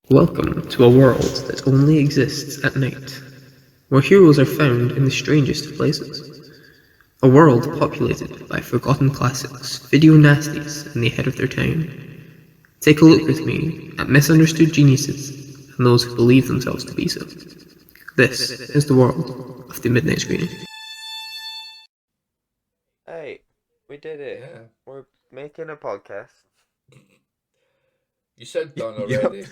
Welcome to a world that only exists at night, where heroes are found in the strangest of places. A world populated by forgotten classics, video nasties, and the head of their town. Take a look with me at misunderstood geniuses and those who believe themselves to be so. This is the world of the Midnight Screening. Hey, we did it. Yeah. We're making a podcast. You sound done Yep. already.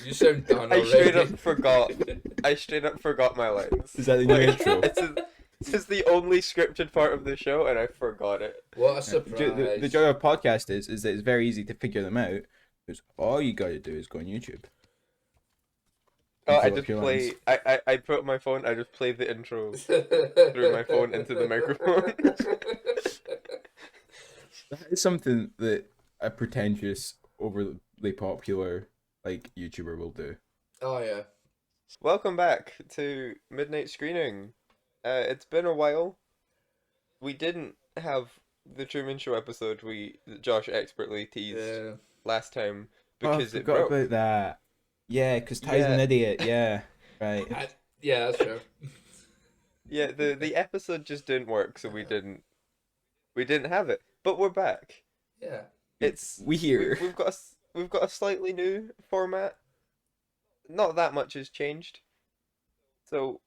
You sound done I already. straight up forgot. I straight up forgot my lines. Is that the new intro? This is the only scripted part of the show, and I forgot it. What a surprise. The joy of a podcast is that it's very easy to figure them out, because all you gotta do is go on YouTube. Oh, and I fill up just your play. lines. I put my phone. I just play the intro through my phone into the microphone. That is something that a pretentious, overly popular YouTuber will do. Oh, yeah. Welcome back to Midnight Screening. It's been a while. We didn't have the Truman Show episode that Josh expertly teased Yeah. last time Oh, I because it forgot broke. about that. Yeah, because Ty's an Yeah. idiot. Yeah, right. Yeah, that's true. Yeah, the episode just didn't work, so we didn't have it. But we're back. Yeah. We here. We've got a slightly new format. Not that much has changed. So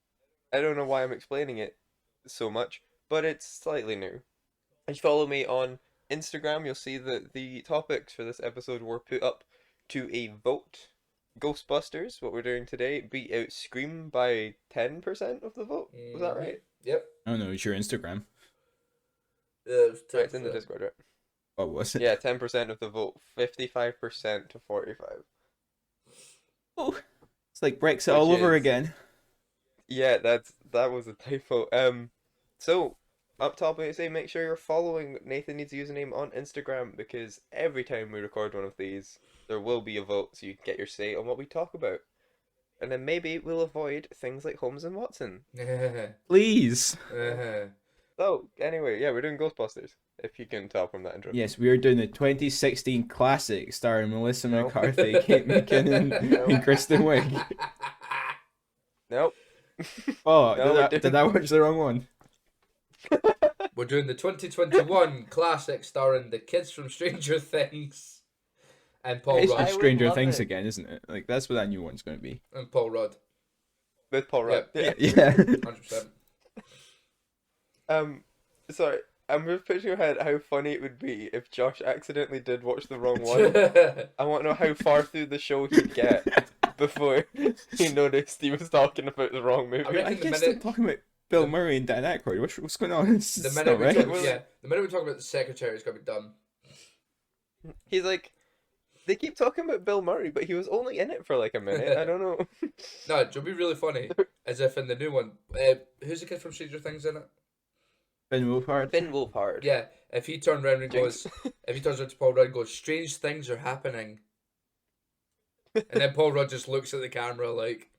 I don't know why I'm explaining it so much, but it's slightly new. If you follow me on Instagram, you'll see that the topics for this episode were put up to a vote. Ghostbusters, what we're doing today, beat out Scream by 10% of the vote. Was that right? Yep. Oh no, it's your Instagram. It was Right, it's in the Discord, right? Oh, was it? Yeah, 10% of the vote, 55% to 45. Oh, it's like Brexit Which all over is- again. Yeah, that was a typo. So up top I say make sure you're following Nathan Needs username on Instagram, because every time we record one of these, there will be a vote, so you can get your say on what we talk about. And then maybe we'll avoid things like Holmes and Watson. Please. So anyway, yeah, we're doing Ghostbusters. If you can tell from that intro. Yes, we are doing the 2016 classic starring Melissa No. McCarthy, Kate McKinnon, No. and Kristen Wiig. Nope. Oh, No, did I watch the wrong one? We're doing the 2021 classic starring the kids from Stranger Things and Paul It's I Rudd. just would Stranger love Things it. again, isn't it? Like, that's what that new one's going to be. And Paul Rudd. With Paul Rudd. Yeah. Yeah. 100%. Sorry. I'm just picturing in your head how funny it would be if Josh accidentally did watch the wrong one. I want to know how far through the show he'd get before he noticed he was talking about the wrong movie. I reckon I the guess minute- they're talking about Bill Murray and Dan Aykroyd. What's going on? It's The not minute we right. talk, Well, the minute we talk about the secretary, it's gonna be done. He's like, they keep talking about Bill Murray, but he was only in it for like a minute. I don't know. No, it'll be really funny. As if in the new one, who's the kid from Stranger Things in it? Ben Wolfhard. Finn Wolfhard. Yeah, if he turned around and Jinx. goes, if he turns around to Paul Rudd and goes, strange things are happening. And then Paul Rudd just looks at the camera like,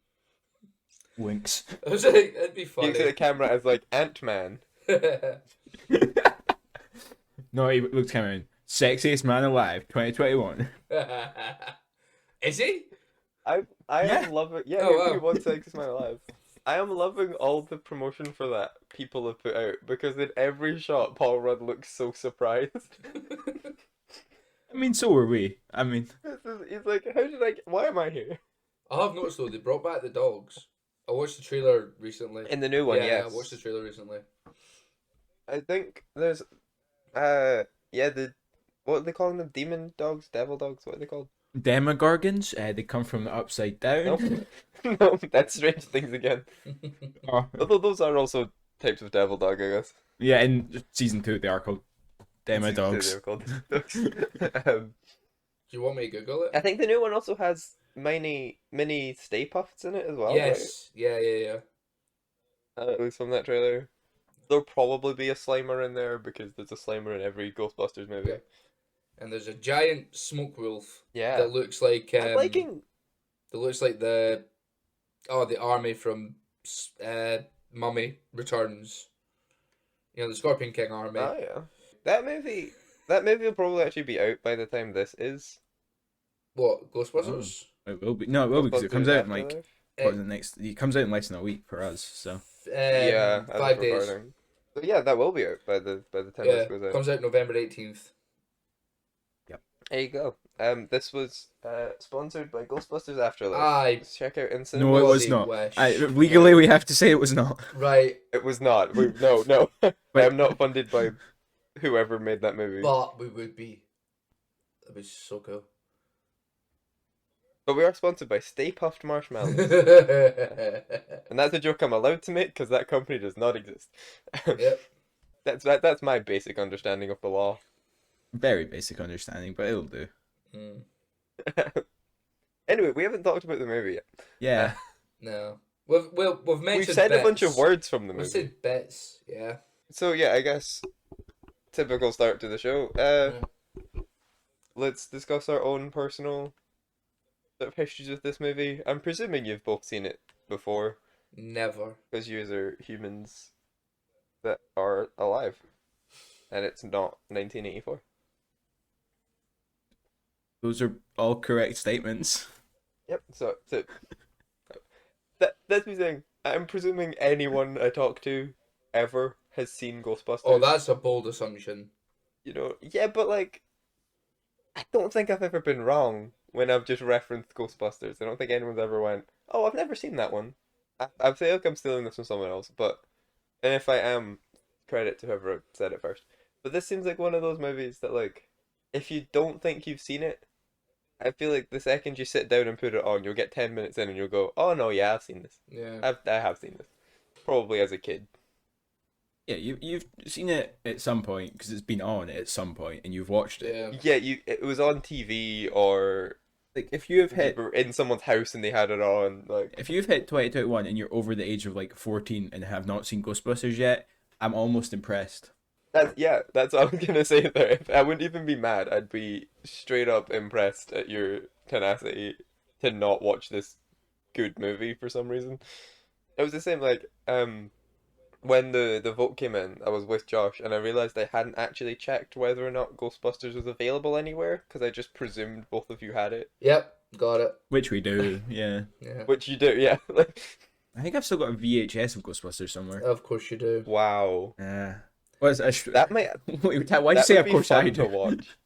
Winks. I was like, it'd be You see the funny. camera as like Ant-Man. No, he looked kind of sexiest man alive, 2021. Is he? I Yeah. am loving. Yeah, Oh, he wow. won Sexiest Man Alive. I am loving all the promotion for that people have put out, because in every shot Paul Rudd looks so surprised. I mean, so were we. I mean, He's like, how did I? Why am I here? I have noticed though, they brought back the dogs. I watched the trailer recently. In the new one, yeah, yes. I watched the trailer recently. I think there's, what are they calling them? Demon dogs, devil dogs. What are they called? Demogorgons, they come from the upside down. No, no, that's Strange Things again. Oh, Although those are also types of devil dog, I guess. yeah, in season 2 they are called Demodogs. They're called dogs. Do you want me to Google it? I think the new one also has mini Stay Puffs in it as well. Yes. Yeah. Right? At least from that trailer. There'll probably be a Slimer in there, because there's a Slimer in every Ghostbusters movie. Yeah. And there's a giant smoke wolf Yeah. that looks like I'm liking. that looks like the army from Mummy Returns. You know, the Scorpion King army. Oh yeah. That movie will probably actually be out by the time this is. What, Ghostbusters? It will be. No, it will be because it comes Ghostbusters out in like Afterlife? what, the next. It comes out in less than a week for us. So Yeah, as 5 of days. recording. But yeah, that will be out by the time Yeah, this goes out. comes out November 18th. There you go. This was sponsored by Ghostbusters Afterlife. Aye. Let's check out in no, it was Bloody not. wish. Legally, we have to say it was not. Right, It was not. No. I But- am not funded by whoever made that movie. but we would be. That was so cool. But we are sponsored by Stay Puffed Marshmallows. And that's a joke I'm allowed to make because that company does not exist. Yep. That's my basic understanding of the law. Very basic understanding, but it'll do. Mm, Anyway, we haven't talked about the movie yet. Yeah. no. We've mentioned We've said a bunch bits. of words from the We've movie. said bits, yeah. So yeah, I guess typical start to the show. Let's discuss our own personal sort of histories with this movie. I'm presuming you've both seen it before Never. because you are humans that are alive, and it's not 1984. Those are all correct statements. Yep. So that's me saying. I'm presuming anyone I talk to ever has seen Ghostbusters. Oh, that's a bold assumption. You know, yeah, but like, I don't think I've ever been wrong when I've just referenced Ghostbusters. I don't think anyone's ever went, "Oh, I've never seen that one." I feel like I'm stealing this from someone else, and if I am, credit to whoever said it first. But this seems like one of those movies that, like, if you don't think you've seen it, I feel like the second you sit down and put it on, you'll get 10 minutes in and you'll go, "Oh no, yeah, I've seen this. Yeah. I have seen this, probably as a kid." Yeah, you've seen it at some point because it's been on at some point and you've watched it. Yeah. Yeah, it was on TV or Like if you have you hit were in someone's house and they had it on. Like, if you've hit 2021 and you're over the age of like 14 and have not seen Ghostbusters yet, I'm almost impressed. that's what I was gonna say there. I wouldn't even be mad. I'd be straight up impressed at your tenacity to not watch this good movie for some reason. It was the same like when the vote came in, I was with Josh and I realized I hadn't actually checked whether or not Ghostbusters was available anywhere because I just presumed both of you had it, Yep. Got it. Which we do, yeah. Yeah. which you do, yeah. Like, I think I've still got a VHS of Ghostbusters somewhere. Of course you do. wow, Yeah. What's that might Wait, why'd you that say would of be course I fun to do? watch.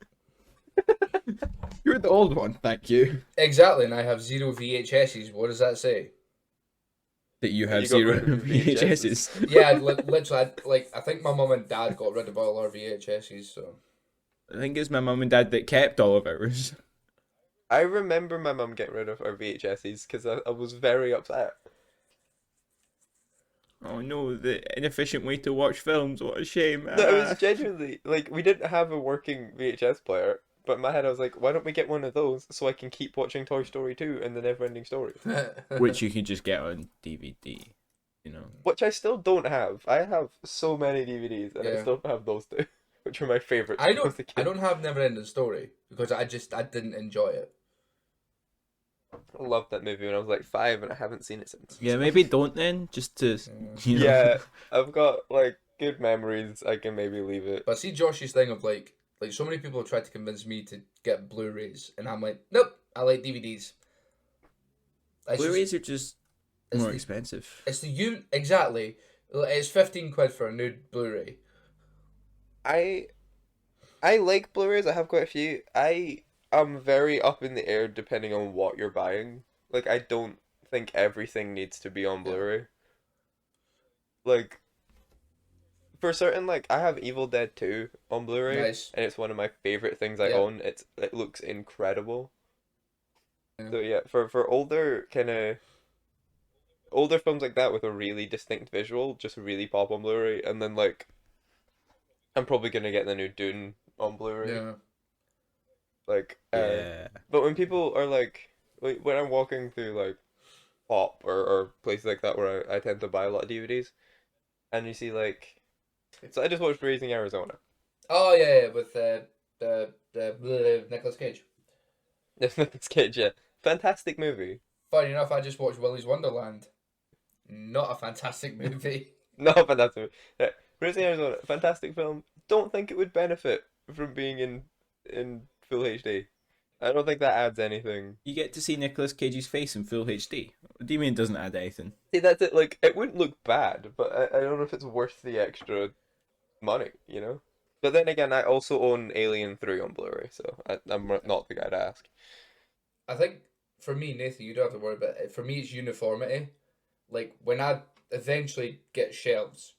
You're the old one, thank you. Exactly, and I have 0 VHSs. What does that say? That you have You got 0 rid of your VHSs. Yeah, literally, I think my mum and dad got rid of all our VHSs, so. I think it's my mum and dad that kept all of ours. I remember my mum getting rid of our VHSs because I was very upset. Oh no, the inefficient way to watch films, what a shame. No, it was genuinely like we didn't have a working VHS player, but in my head I was like, why don't we get one of those so I can keep watching Toy Story 2 and the Neverending Story, Which you can just get on DVD, you know. which I still don't have. I have so many DVDs and I Yeah. still don't have those two, which were my favorites. I when was a don't. kid. I don't have Neverending Story because I didn't enjoy it. I loved that movie when I was like 5 and I haven't seen it since. Yeah, maybe don't then, just to, you know. Yeah, I've got like good memories. I can maybe leave it. But see Josh's thing of like so many people have tried to convince me to get Blu-rays, and I'm like, nope, I like DVDs. It's Blu-rays are just it's more the- expensive. It's exactly. It's 15 quid for a new Blu-ray. I like Blu-rays. I have quite a few. I'm very up in the air depending on what you're buying. Like, I don't think everything needs to be on Blu-ray. Like, for certain, like, I have Evil Dead 2 on Blu-ray, Nice. and it's one of my favorite things I Yeah. own. It looks incredible. Yeah. So yeah, for older older films like that with a really distinct visual, just really pop on Blu-ray, and then like, I'm probably gonna get the new Dune on Blu-ray. Yeah. Like, Yeah. but when people are like when I'm walking through like Pop or places like that where I tend to buy a lot of DVDs, and you see like, so I just watched Raising Arizona. Oh yeah, with the Nicolas Cage. Yes, Nicolas Cage, yeah, fantastic movie. Funny enough, I just watched Willy's Wonderland. Not a fantastic movie. No, fantastic movie. Yeah, Raising Arizona, fantastic film. Don't think it would benefit from being in full HD. I don't think that adds anything. You get to see Nicolas Cage's face in full HD. What do you mean it doesn't add anything? See, that's it. Like, it wouldn't look bad, but I don't know if it's worth the extra money, you know? But then again, I also own Alien 3 on Blu-ray, so I'm not the guy to ask. I think for me, Nathan, you don't have to worry about it. For me, it's uniformity. Like when I eventually get shelves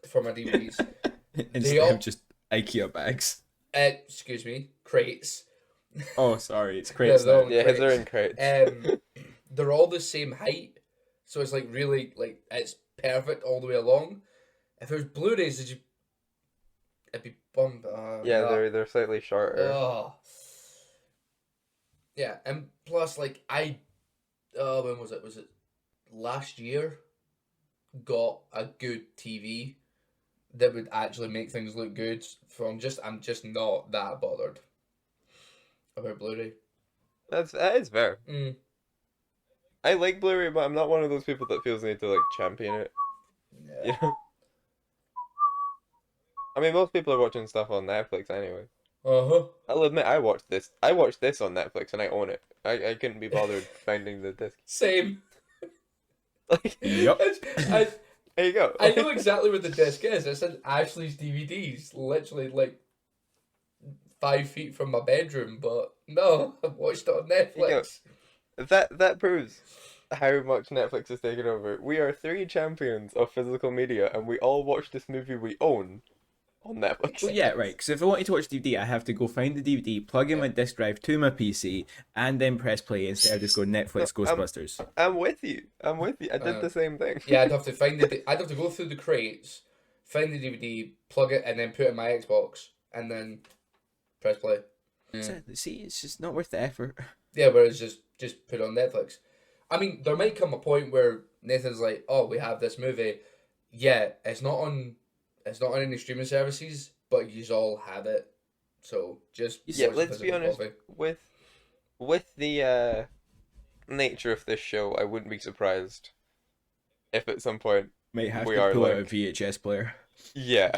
for my DVDs, Instead of just IKEA bags. excuse me, crates. Oh, sorry, it's crates they're now. all in Yeah, crates. they're in crates. They're all the same height, so it's like really like it's perfect all the way along. If it was Blu-rays, it'd be bummed. Yeah, they're slightly shorter. Oh. Yeah, and plus, like, when was it? Was it last year? Got a good TV that would actually make things look good. I'm just not that bothered about Blu-ray. That is fair. Mm. I like Blu-ray, but I'm not one of those people that feels the need to like champion it. Yeah. You know? I mean, most people are watching stuff on Netflix anyway. Uh-huh. I'll admit, I watched this on Netflix and I own it. I couldn't be bothered finding the disc. Same. Like, Yep. there you go. I know exactly where the disc is. It's in Ashley's DVDs, literally like 5 feet from my bedroom. But no, I've watched it on Netflix. That proves how much Netflix has taken over. We are 3 champions of physical media, and we all watch this movie we own on Netflix. Well, yeah, right. Because if I wanted to watch DVD, I have to go find the DVD, plug in my disc drive to my PC, and then press play instead of just go Netflix Ghostbusters. I'm with you. I did the same thing. Yeah, I'd have to find I'd have to go through the crates, find the DVD, plug it, and then put it in my Xbox, and then press play. See, it's just not worth the effort. Yeah, whereas just put it on Netflix. I mean, there might come a point where Nathan's like, "Oh, we have this movie. Yeah, it's not on any streaming services, but you all have it. So just Yeah, watch the let's be physical honest. copy." With the nature of this show, I wouldn't be surprised if at some point Might have we to are pull out a like, VHS player. yeah.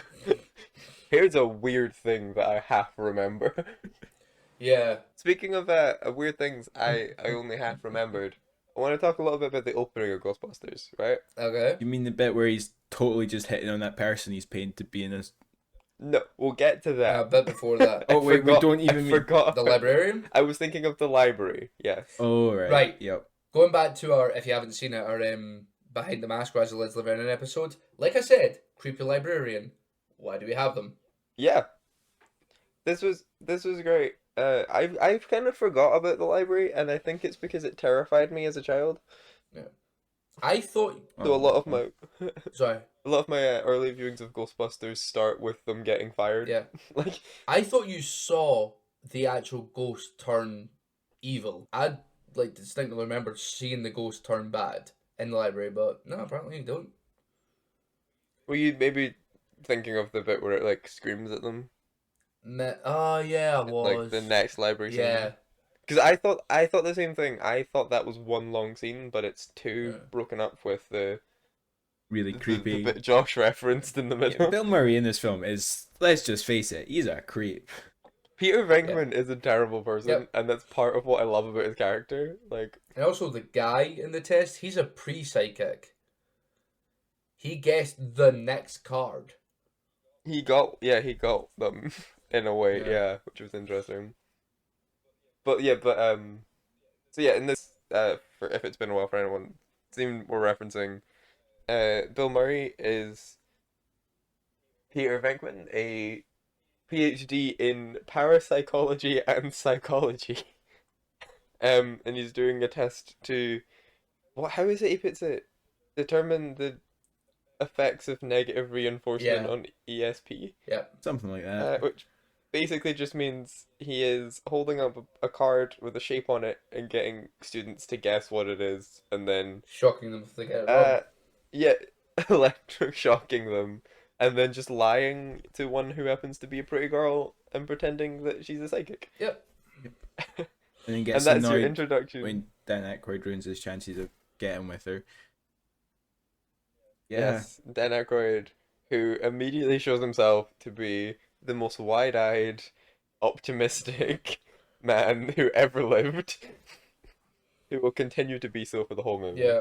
Here's a weird thing that I half remember. Yeah. Speaking of weird things I only half remembered, I want to talk a little bit about the opening of Ghostbusters, right? Okay. You mean the bit where he's totally just hitting on that person he's paying to be in his... No, we'll get to A that. bit before that. Oh, wait, we don't I even mean... forgot. The librarian. I was thinking of the library, yes. Oh, right. Right. Yep. Going back to our, if you haven't seen it, our Behind the Mask Rise of Leslie Vernon episode. Like I said, creepy librarian. Why do we have them? Yeah. This was great. I've kind of forgot about the library, and I think it's because it terrified me as a child. I thought. So a lot of my Sorry. a lot of my early viewings of Ghostbusters start with them getting fired. Yeah. Like, I thought you saw the actual ghost turn evil. I like distinctly remember seeing the ghost turn bad in the library, but no, apparently you don't. were you maybe thinking of the bit where it like screams at them? Oh yeah, I was. Like the next library scene. Yeah. Because I thought the same thing. I thought that was one long scene, but it's 2 Yeah. broken up with the Really creepy. the bit Josh referenced in the middle. Yeah, Bill Murray in this film is, let's just face it, he's a creep. Peter Venkman is a terrible person, Yep. and that's part of what I love about his character. Like, And also the guy in the test, he's a pre-psychic. He guessed the next card. he got them in a way, Yeah. yeah, which was interesting. But so yeah, in this for if it's been a while for anyone, scene we're referencing, Bill Murray is Peter Venkman, a PhD in parapsychology and psychology. And he's doing a test to how is it he puts it? Determine the effects of negative reinforcement Yeah. on ESP. Yeah. Something like that. Which basically just means he is holding up a card with a shape on it and getting students to guess what it is, and then Shocking them if they get it wrong. yeah, electroshocking them, and then just lying to one who happens to be a pretty girl and pretending that she's a psychic. Yep. And he And gets that's your annoyed introduction. when Dan Aykroyd ruins his chances of getting with her. Yeah. Yes, Dan Aykroyd, who immediately shows himself to be the most wide-eyed, optimistic, man who ever lived, who will continue to be so for the whole movie. Yeah.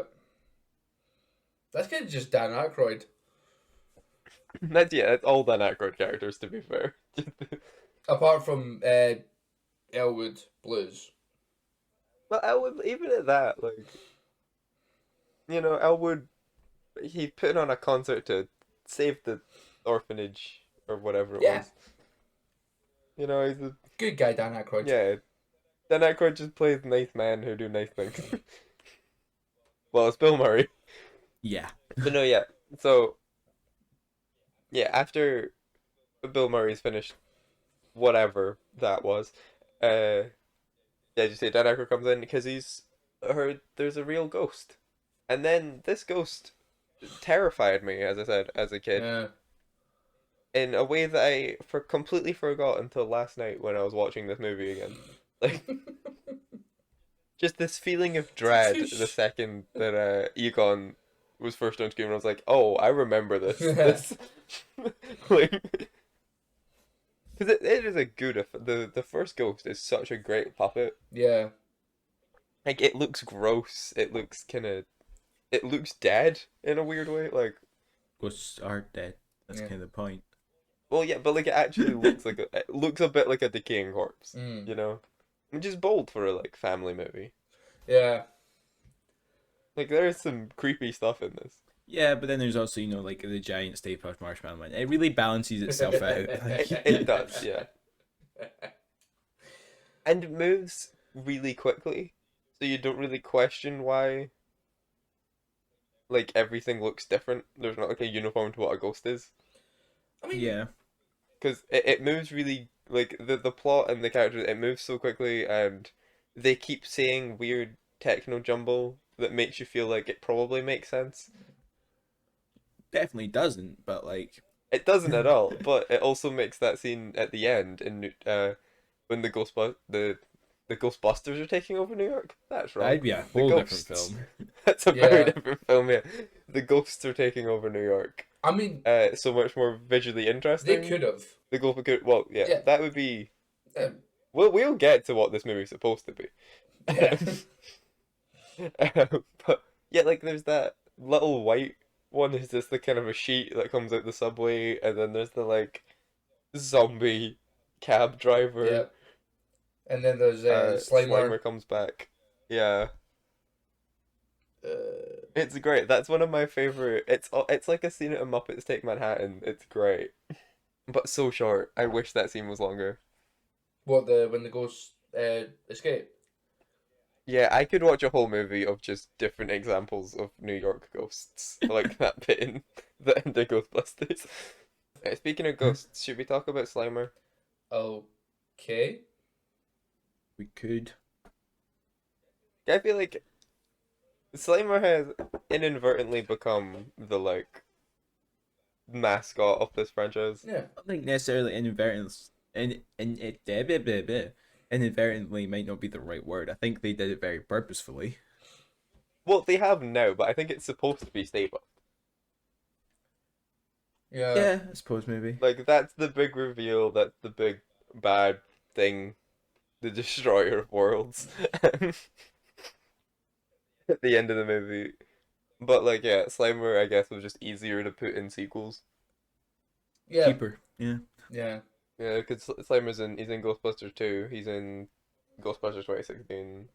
That's kind of just Dan Aykroyd. That's all Dan Aykroyd characters, to be fair. Apart from Elwood Blues. But Elwood, even at that, like, Elwood, he put on a concert to save the orphanage or whatever it Yeah. was. He's a Good guy, Dan Aykroyd. yeah. Dan Aykroyd just plays nice men who do nice things. Well, it's Bill Murray. Yeah. But no, yeah. So, yeah, after Bill Murray's finished whatever that was, yeah, you say Dan Aykroyd comes in because he's heard there's a real ghost. And then this ghost terrified me, as I said, as a kid, Yeah. in a way that I completely forgot until last night when I was watching this movie again. Like, just this feeling of dread the second that Egon was first on screen. I was like, oh, I remember this. Like, because it is a good. The first ghost is such a great puppet. Yeah. Like, it looks gross. It looks it looks dead in a weird way. Like, Ghosts are dead. That's Yeah. kind of the point. well, yeah, but like it actually looks like it looks a bit like a decaying corpse. Mm. Which is bold for a family movie. Yeah. Like, there's some creepy stuff in this. Yeah, but then there's also, like the giant Stay Puft Marshmallow Man. It really balances itself out. Like, It does, yeah. And it moves really quickly, so you don't really question why, like, everything looks different. There's not, like, a uniform to what a ghost is. I mean, yeah. Because it moves really, like, the plot and the characters, it moves so quickly, and they keep saying weird techno jumble that makes you feel like it probably makes sense. Definitely doesn't, but like... It doesn't at all, but it also makes that scene at the end in when the Ghostbusters are taking over New York. That's right. That'd be a whole different film. That's a very Yeah. different film. Yeah, the ghosts are taking over New York. I mean, So much more visually interesting. they could have. The ghost could. Well, yeah, Yeah. that would be. Um, We'll get to what this movie's supposed to be. Yeah. But yeah, like there's that little white one is just the kind of a sheet that comes out the subway, and then there's the like zombie cab driver. Yeah. And then there's Slimer Slimer. comes back. Yeah, Uh, it's great. That's one of my favorite. It's like a scene at a Muppets Take Manhattan. It's great, but so short. I wish that scene was longer. when the ghosts escape. Yeah, I could watch a whole movie of just different examples of New York ghosts, like that bit in the end of Ghostbusters. Speaking of ghosts, should we talk about Slimer? Okay. We could. I feel like Slimer has inadvertently become the like mascot of this franchise. Yeah. I don't think necessarily inadvertently might not be the right word. I think they did it very purposefully. Well, they have now, but I think it's supposed to be stable. Yeah. Yeah, I suppose maybe. Like that's the big reveal. That's the big bad thing, the destroyer of worlds. At the end of the movie. But like yeah, Slimer I guess was just easier to put in sequels. Yeah. Cheaper. Yeah. Yeah. Yeah, because Slimer's he's in Ghostbusters 2, he's in Ghostbusters 2016.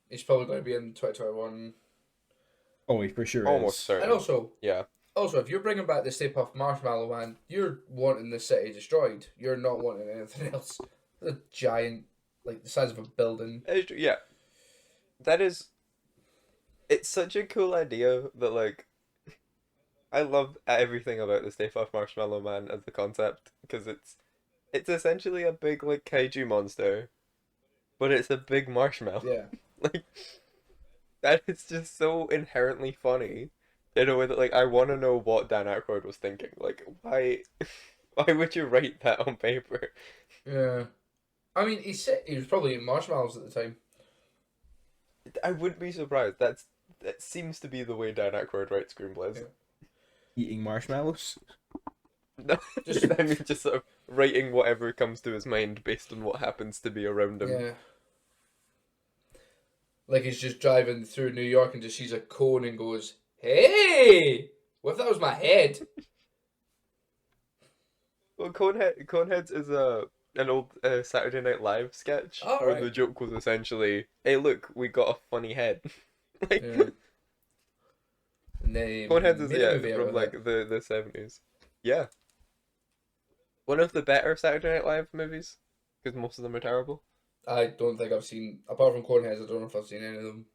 He's probably going to be in 2021. Oh, he for sure Almost is. certain. And also, Yeah. if you're bringing back the Stay Puft Marshmallow Man, you're wanting the city destroyed. You're not wanting anything else. The giant, like the size of a building. Yeah. That is... It's such a cool idea that, like... I love everything about the Stay Puft Marshmallow Man as a concept, because it's essentially a big, like, kaiju monster, but it's a big marshmallow. Yeah. Like, that is just so inherently funny in a way that, like, I want to know what Dan Aykroyd was thinking. Like, why would you write that on paper? Yeah. I mean, he was probably eating marshmallows at the time. I wouldn't be surprised. That seems to be the way Dan Aykroyd writes screenplays. Yeah. Eating marshmallows. No, I mean, just sort of writing whatever comes to his mind based on what happens to be around him. Yeah. Like he's just driving through New York and just sees a cone and goes, "Hey, what if that was my head?" Well, Coneheads is an old Saturday Night Live sketch Oh, where right. the joke was essentially, "Hey, look, we got a funny head." Like Yeah. And they Coneheads is made a movie out from of like it. the 70s. Yeah, one of the better Saturday Night Live movies because most of them are terrible. I don't think I've seen, apart from Coneheads, I don't know if I've seen any of them.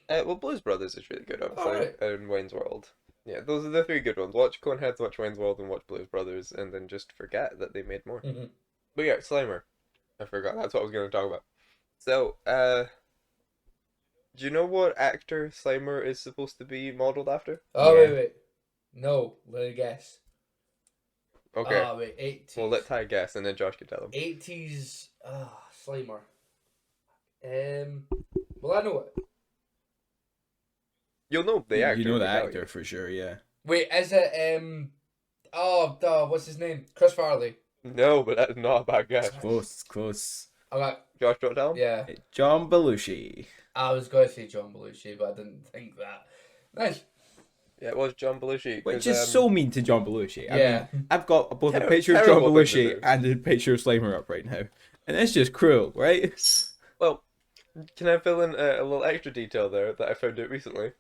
Well, Blues Brothers is really good, obviously, Alright. and Wayne's World. Yeah, those are the three good ones. Watch Coneheads, watch Wayne's World, and watch Blues Brothers, and then just forget that they made more. Mhm. But yeah, Slimer. I forgot. That's what I was going to talk about. So, do you know what actor Slimer is supposed to be modeled after? Oh, Yeah. wait. No, let me guess. Okay. Ah, wait, 80s. Well, let Ty guess, and then Josh can tell him. 80s, Slimer. Well, I know it. You'll know the actor. You know if the I tell actor you. for sure, yeah. Wait, is it, oh, duh, what's his name? Chris Farley. No, but that's not a bad guess. Close, close. Okay, Josh, don't tell him? yeah. John Belushi. I was going to say John Belushi, but I didn't think that. Nice. Yeah, it was John Belushi. Which 'cause, is so mean to John Belushi. I Yeah. mean, I've got both a Ter- picture of John terrible thing to Belushi do. and a picture of Slimer up right now. And it's just cruel, right? Well, can I fill in a little extra detail there that I found out recently?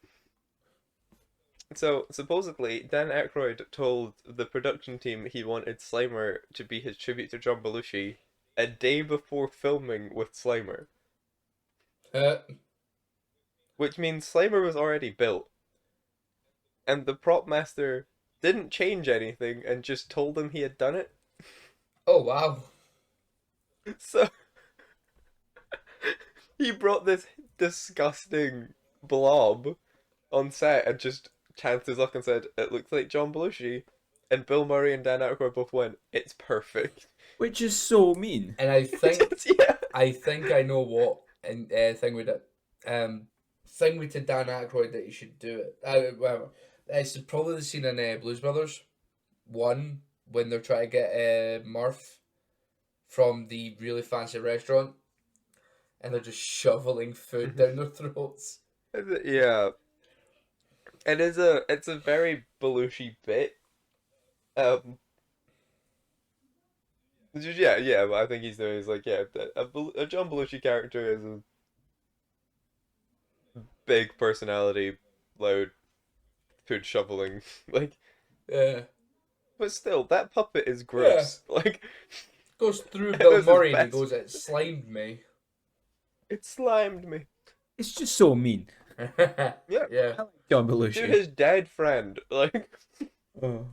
So, supposedly, Dan Aykroyd told the production team he wanted Slimer to be his tribute to John Belushi a day before filming with Slimer. Which means Slimer was already built. And the prop master didn't change anything and just told him he had done it. Oh, wow. So, he brought this disgusting blob on set and just chanced his luck and said, "It looks like John Belushi." And Bill Murray and Dan Aykroyd both went, "It's perfect." Which is so mean. And I think Yeah. I think I know what and thing with it. Thing with to Dan Aykroyd that you should do it. Whatever. It's probably the scene in Blues Brothers 1 when they're trying to get Murph from the really fancy restaurant, and they're just shoveling food down their throats. Yeah. It's a very Belushi bit. Yeah, but I think he's doing is like, yeah, a John Belushi character is a big personality, loud, food shoveling, like, Yeah. but still, that puppet is gross. Like, Goes through It Bill was his Murray and he best goes, "It slimed me." it slimed me. It's just so mean. Yeah. Yeah. John To Belushi. his dead friend, like, Oh.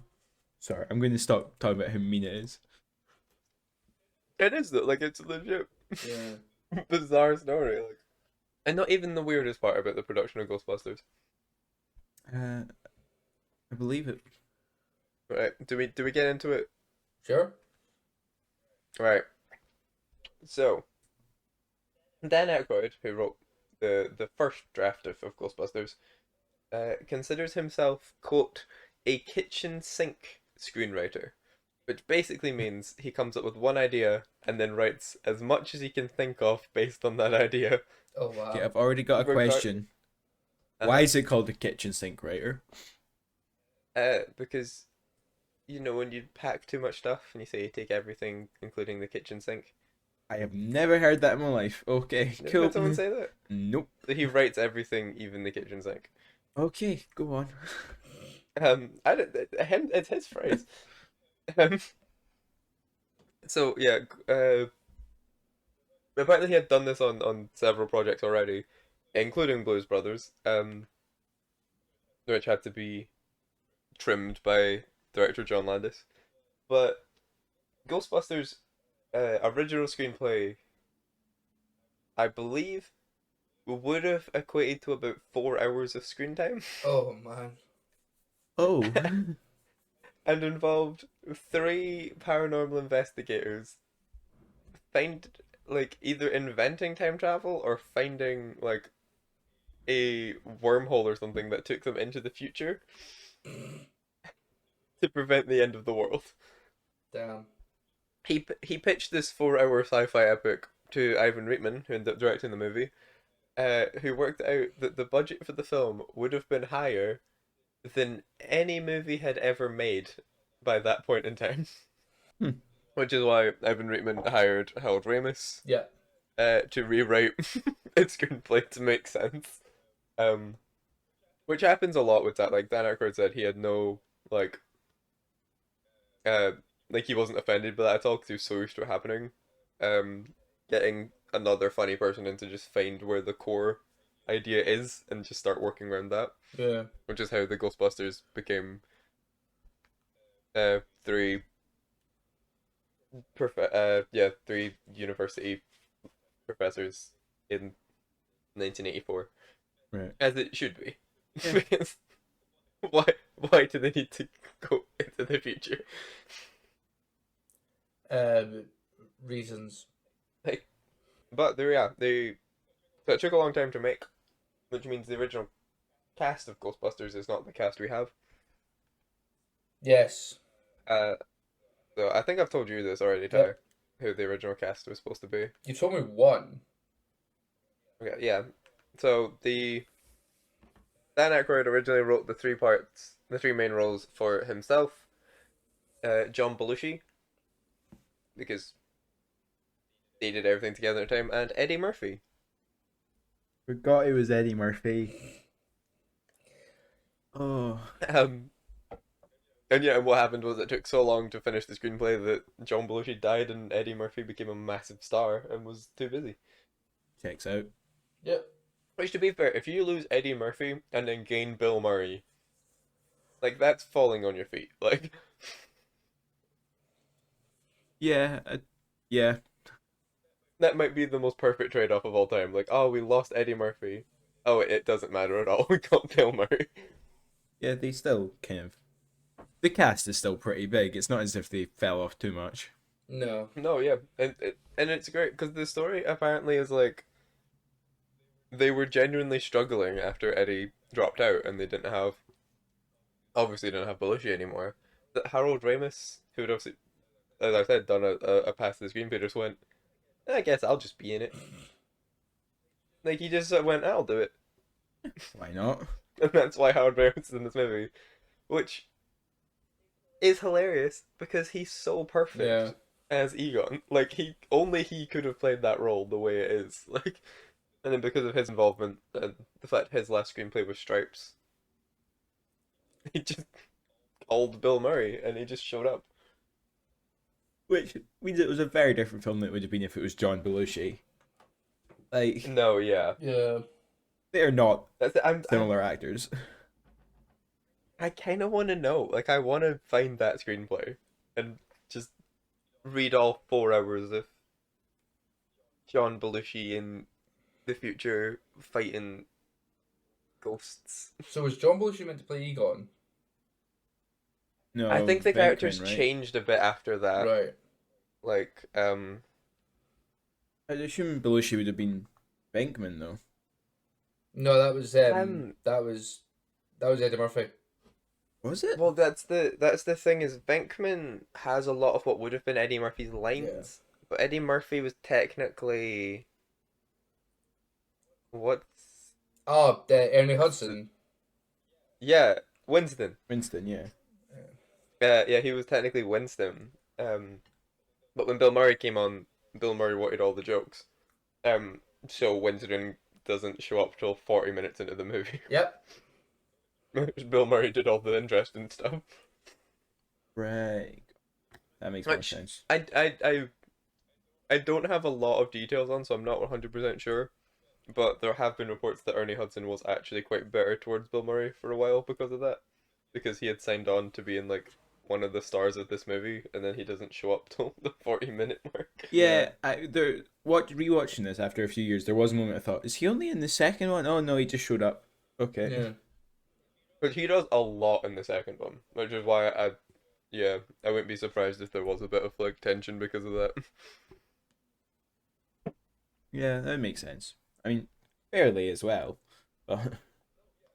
Sorry, I'm going to stop talking about how mean it is. it is though, like, it's a legit Yeah. bizarre story, like, and not even the weirdest part about the production of Ghostbusters. I believe it. Right? Do we get into it? Sure. Right. So, Dan Aykroyd, who wrote the first draft of Ghostbusters, considers himself, quote, a kitchen sink screenwriter, which basically means he comes up with one idea and then writes as much as he can think of based on that idea. Oh, wow. Okay, I've already got a Regard- question. Why is it called the kitchen sink writer? Because, you know, when you pack too much stuff and you say you take everything, including the kitchen sink. I have never heard that in my life. Okay, Never cool. heard someone say that? Nope. So he writes everything, even the kitchen sink. Okay, go on. I don't. It's his phrase. Um, so yeah, apparently he had done this on several projects already, including Blues Brothers, which had to be trimmed by director John Landis. But Ghostbusters, original screenplay, I believe, would have equated to about 4 hours of screen time. Oh, man. Oh. And involved 3 paranormal investigators either inventing time travel or finding like a wormhole or something that took them into the future to prevent the end of the world. Damn. He pitched this 4-hour sci-fi epic to Ivan Reitman, who ended up directing the movie, who worked out that the budget for the film would have been higher than any movie had ever made by that point in time. Hmm. Which is why Ivan Reitman hired Harold Ramis Yeah. to rewrite its screenplay to make sense. Um, which happens a lot with that. Like Dan Aykroyd said, he had no like, uh, like he wasn't offended by that at all because he was so used to it happening. Getting another funny person in to just find where the core idea is and just start working around that. Yeah. Which is how the Ghostbusters became three three university professors in 1984, Right. as it should be. Yeah. Because why do they need to go into the future? Reasons. Like, but they so it took a long time to make, which means the original cast of Ghostbusters is not the cast we have. Yes. So I think I've told you this already, Tyler, who the original cast was supposed to be. You told me one. Okay, yeah. So Dan Aykroyd originally wrote the three main roles for himself, John Belushi, because they did everything together at a time, and Eddie Murphy. Forgot it was Eddie Murphy. Oh. And yeah, what happened was it took so long to finish the screenplay that John Belushi died and Eddie Murphy became a massive star and was too busy. Checks out. Yep. Which, to be fair, if you lose Eddie Murphy and then gain Bill Murray, like, that's falling on your feet. Like, Yeah. Yeah. that might be the most perfect trade-off of all time. Like, oh, we lost Eddie Murphy. Oh, it doesn't matter at all. We got Bill Murray. Yeah, they still kind of. The cast is still pretty big. It's not as if they fell off too much. No. No, yeah, and it's great because the story apparently is like they were genuinely struggling after Eddie dropped out, and they didn't have Belushi anymore. That Harold Ramis, who had obviously, as I said, done a pass to the screenplay, just went, I guess I'll just be in it. Like he just went, I'll do it, Why not? and that's why Harold Ramis is in this movie, which is hilarious because he's so perfect. Yeah. As Egon. Like he could have played that role the way it is. Like, and then because of his involvement and the fact his last screenplay was Stripes, he just called Bill Murray and he just showed up. Which means it was a very different film than it would have been if it was John Belushi. Like, No, yeah, Yeah. they're not that's similar actors. I kind of want to know. Like, I want to find that screenplay and just read all 4 hours of John Belushi in the future fighting ghosts. So was John Belushi meant to play Egon? No, I think the Venkman, characters right? changed a bit after that. Right. Like, I'd assume Belushi would have been Venkman though. No, that was Um, that was Eddie Murphy. Was it? well, that's the thing is Venkman has a lot of what would have been Eddie Murphy's lines, but Eddie Murphy was technically what's Oh, Ernie Hudson. yeah Winston. Winston, yeah. Yeah, he was technically Winston. But when Bill Murray came on, Bill Murray wanted all the jokes. So Winston doesn't show up till 40 minutes into the movie. Yep. Bill Murray did all the interesting stuff. Right. That makes more Which- sense. I don't have a lot of details on, so I'm not 100% sure. But there have been reports that Ernie Hudson was actually quite bitter towards Bill Murray for a while because of that. Because he had signed on to being like one of the stars of this movie, and then he doesn't show up till the 40-minute mark. Yeah, rewatching this after a few years, there was a moment I thought, is he only in the second one? Oh no, he just showed up. Okay. Yeah. But he does a lot in the second one, which is why I wouldn't be surprised if there was a bit of like tension because of that. Yeah, that makes sense. I mean, fairly as well. But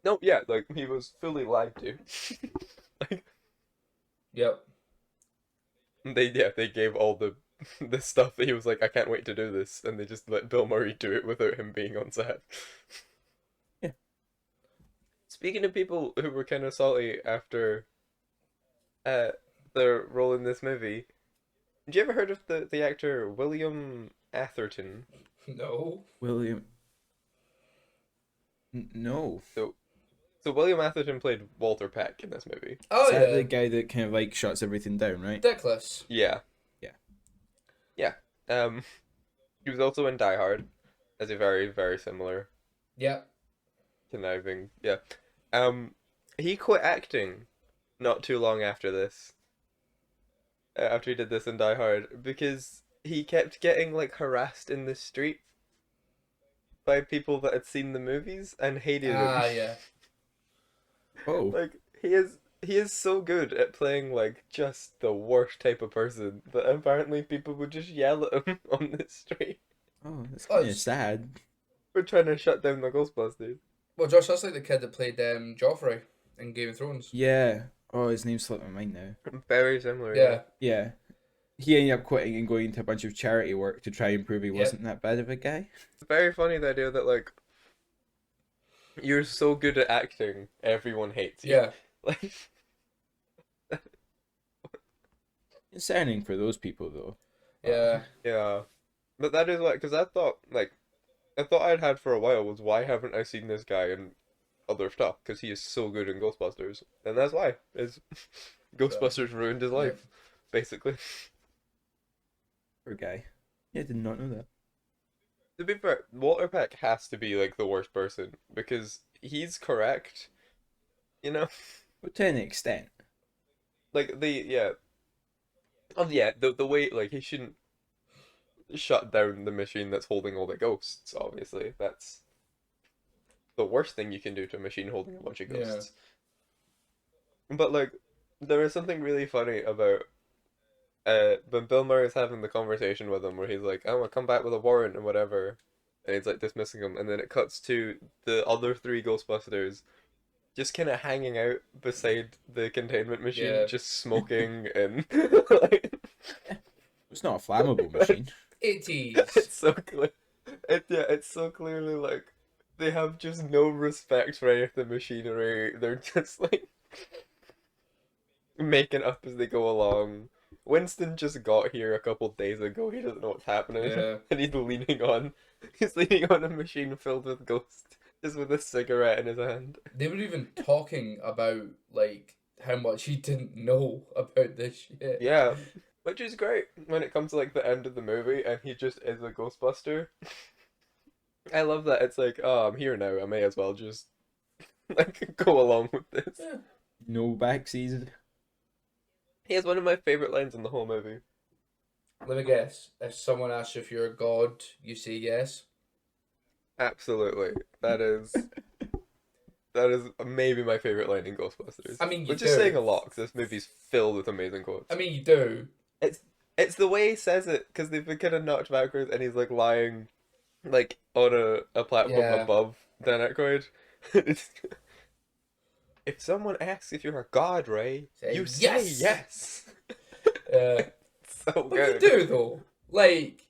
No, yeah, like he was fully lied to. Like Yep. they gave all the this stuff that he was like, I can't wait to do this, and they just let Bill Murray do it without him being on set. Yeah. Speaking of people who were kind of salty after their role in this movie, did you ever heard of the actor William Atherton? No. William. No. So William Atherton played Walter Peck in this movie. Oh Is that yeah. the guy that kind of like shuts everything down, right? Ridiculous. Yeah. Yeah. Yeah. He was also in Die Hard as a very, very similar Yep. conniving. Yeah. He quit acting not too long after this. After he did this in Die Hard, because he kept getting like harassed in the street by people that had seen the movies and hated him. Ah yeah. Oh. Like he is so good at playing like just the worst type of person that apparently people would just yell at him on the street Oh, that's Oh, kind of it's- sad. for trying to shut down the Ghostbusters. Well, Josh, that's like the kid that played Joffrey in Game of Thrones. Yeah. Oh, his name's slipped my mind now. Very similar. Yeah. Yeah. He ended up quitting and going into a bunch of charity work to try and prove he Yep. wasn't that bad of a guy. It's very funny the idea that like you're so good at acting, everyone hates you. Yeah. Like Concerning for those people, though. Yeah. yeah. But that is like, because I thought I'd had for a while was why haven't I seen this guy in other stuff? Because he is so good in Ghostbusters, and that's why is Ghostbusters ruined his life, basically. Poor guy. Yeah, did not know that. To be fair, Walter Peck has to be like the worst person because he's correct, you know. But to an extent. Like the way like he shouldn't shut down the machine that's holding all the ghosts. Obviously, that's the worst thing you can do to a machine holding a bunch of Yeah. ghosts. But like, there is something really funny about when Bill Murray's having the conversation with him, where he's like, "I'm gonna come back with a warrant and whatever," and he's like dismissing him, and then it cuts to the other three Ghostbusters just kind of hanging out beside the containment machine, Yeah. just smoking and like. It's not a flammable machine. 80s. It's so clear. It's so clearly like they have just no respect for any of the machinery. They're just like making up as they go along. Winston just got here a couple days ago. He doesn't know what's happening, Yeah. and he's leaning on a machine filled with ghosts, just with a cigarette in his hand. They were even talking about like how much he didn't know about this shit. Yeah, which is great when it comes to like the end of the movie, and he just is a Ghostbuster. I love that. It's like, oh, I'm here now. I may as well just like go along with this. Yeah. No backseas. He has one of my favorite lines in the whole movie. Let me guess. If someone asks you if you're a god, you say yes. Absolutely, that is maybe my favorite line in Ghostbusters. I mean, you which do. is saying a lot because this movie's filled with amazing quotes. I mean, you do. It's the way he says it because they've been kind of knocked backwards, and he's like lying, like on a platform Yeah. above Dan Aykroyd. It's- if someone asks if you're a god, Ray, Say you say yes. yes. So What do you good. do though? Like,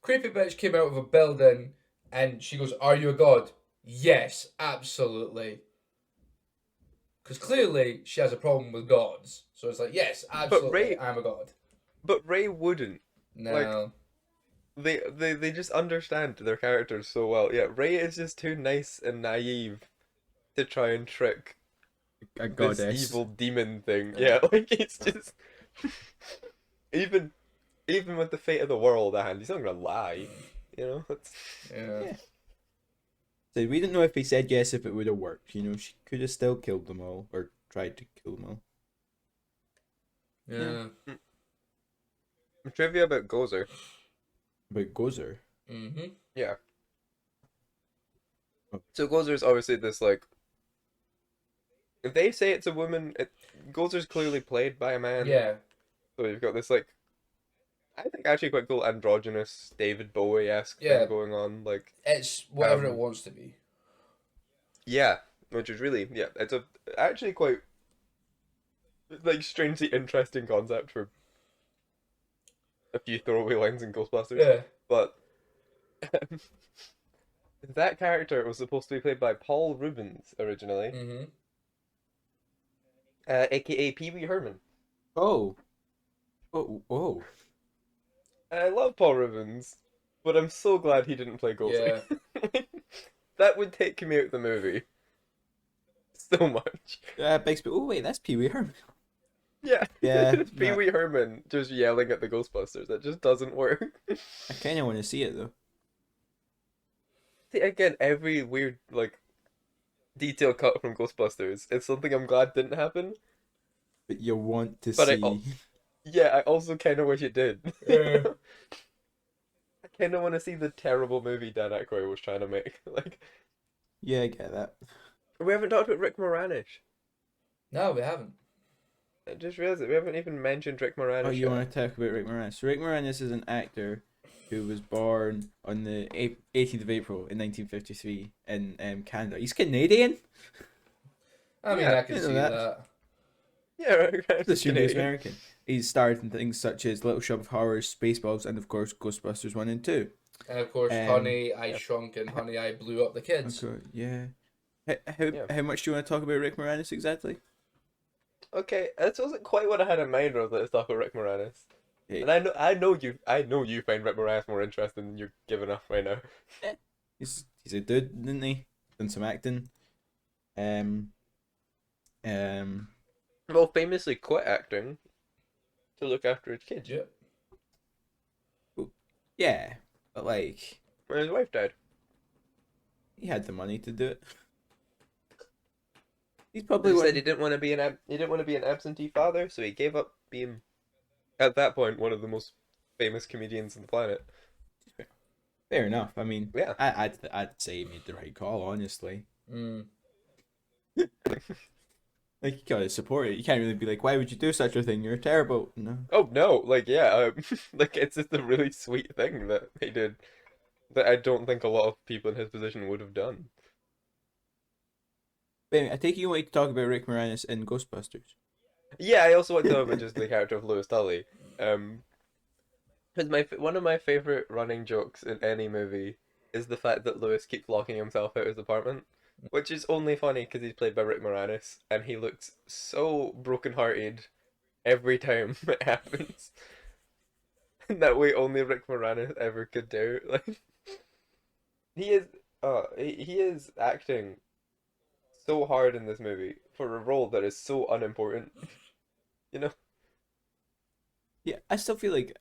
creepy bitch came out of a building and she goes, "Are you a god?" Yes, absolutely. Because clearly she has a problem with gods. So it's like, yes, absolutely, Ray- I'm a god. But Ray wouldn't. No. They just understand their characters so well. Yeah, Ray is just too nice and naive to try and trick A this goddess. evil demon thing. Yeah, like it's just even with the fate of the world at hand, he's not gonna lie. You know, it's... Yeah. Yeah. So we didn't know if he said yes if it would have worked. You know, she could have still killed them all or tried to kill them all. Yeah. Trivia about Gozer. But Gozer. Mm-hmm. Yeah. Oh. So Gozer's obviously this like. If they say it's a woman, Gozer's clearly played by a man. Yeah. So you've got this like, I think actually quite cool androgynous David Bowie-esque Yeah. thing going on. Like, It's whatever Um, it wants to be. yeah, which is really it's a actually quite like strangely interesting concept for a few throwaway lines in Ghostbusters. Yeah. But that character was supposed to be played by Paul Rubens originally, Mm-hmm. aka Pee Wee Herman. Oh. Oh. And I love Paul Rubens, but I'm so glad he didn't play Gozer. Yeah. That would take me out of the movie so much. Oh wait, that's Pee Wee Herman. Yeah, Yeah, it's Pee Wee Herman just yelling at the Ghostbusters. That just doesn't work. I kind of want to see it though. See, again, every weird like detail cut from Ghostbusters. It's something I'm glad didn't happen. But you want to But see. Yeah, I also kind of wish it did. Yeah. I kind of want to see the terrible movie Dan Aykroyd was trying to make. Like, Yeah, I get that. we haven't talked about Rick Moranis. No, we haven't. I just realized that we haven't even mentioned Rick Moranis. Oh, you yet. want to talk about Rick Moranis? So Rick Moranis is an actor who was born on the 18th of April in 1953 in Canada. He's Canadian? I mean, Yeah, I can you know see that. that. Yeah, right. Let's assume he's Canadian. American. He's starred in things such as Little Shop of Horrors, Spaceballs, and of course Ghostbusters 1 and 2. And of course, Um, Honey, I Shrunk and Honey, I Blew Up the Kids. Okay, yeah. Yeah. How much do you want to talk about Rick Moranis exactly? Okay, that wasn't quite what I had in mind when let's talk about Rick Moranis. Hey, And I know you find Rick Moranis more interesting than you're giving up right now. he's a dude, didn't he? Done some acting. Um, Well, famously quit acting to look after his kids Yep. yeah, but like when his wife died. he had the money to do it. He's He probably said one. he didn't want to be an absentee father, so he gave up being, at that point, one of the most famous comedians on the planet. Fair enough. I mean, Yeah. I'd say he made the right call, honestly. Mm. Like you gotta support it. You can't really be like, why would you do such a thing? You're terrible. No. Oh no, like yeah, like it's just a really sweet thing that he did that I don't think a lot of people in his position would have done. But anyway, I take it you want to talk about Rick Moranis in Ghostbusters. Yeah, I also want to talk about just the character of Louis Tully. Because one of my favorite running jokes in any movie is the fact that Louis keeps locking himself out of his apartment, which is only funny because he's played by Rick Moranis and he looks so brokenhearted every time it happens. In that way, only Rick Moranis ever could do. Like he is acting so hard in this movie for a role that is so unimportant. You know? Yeah, I still feel like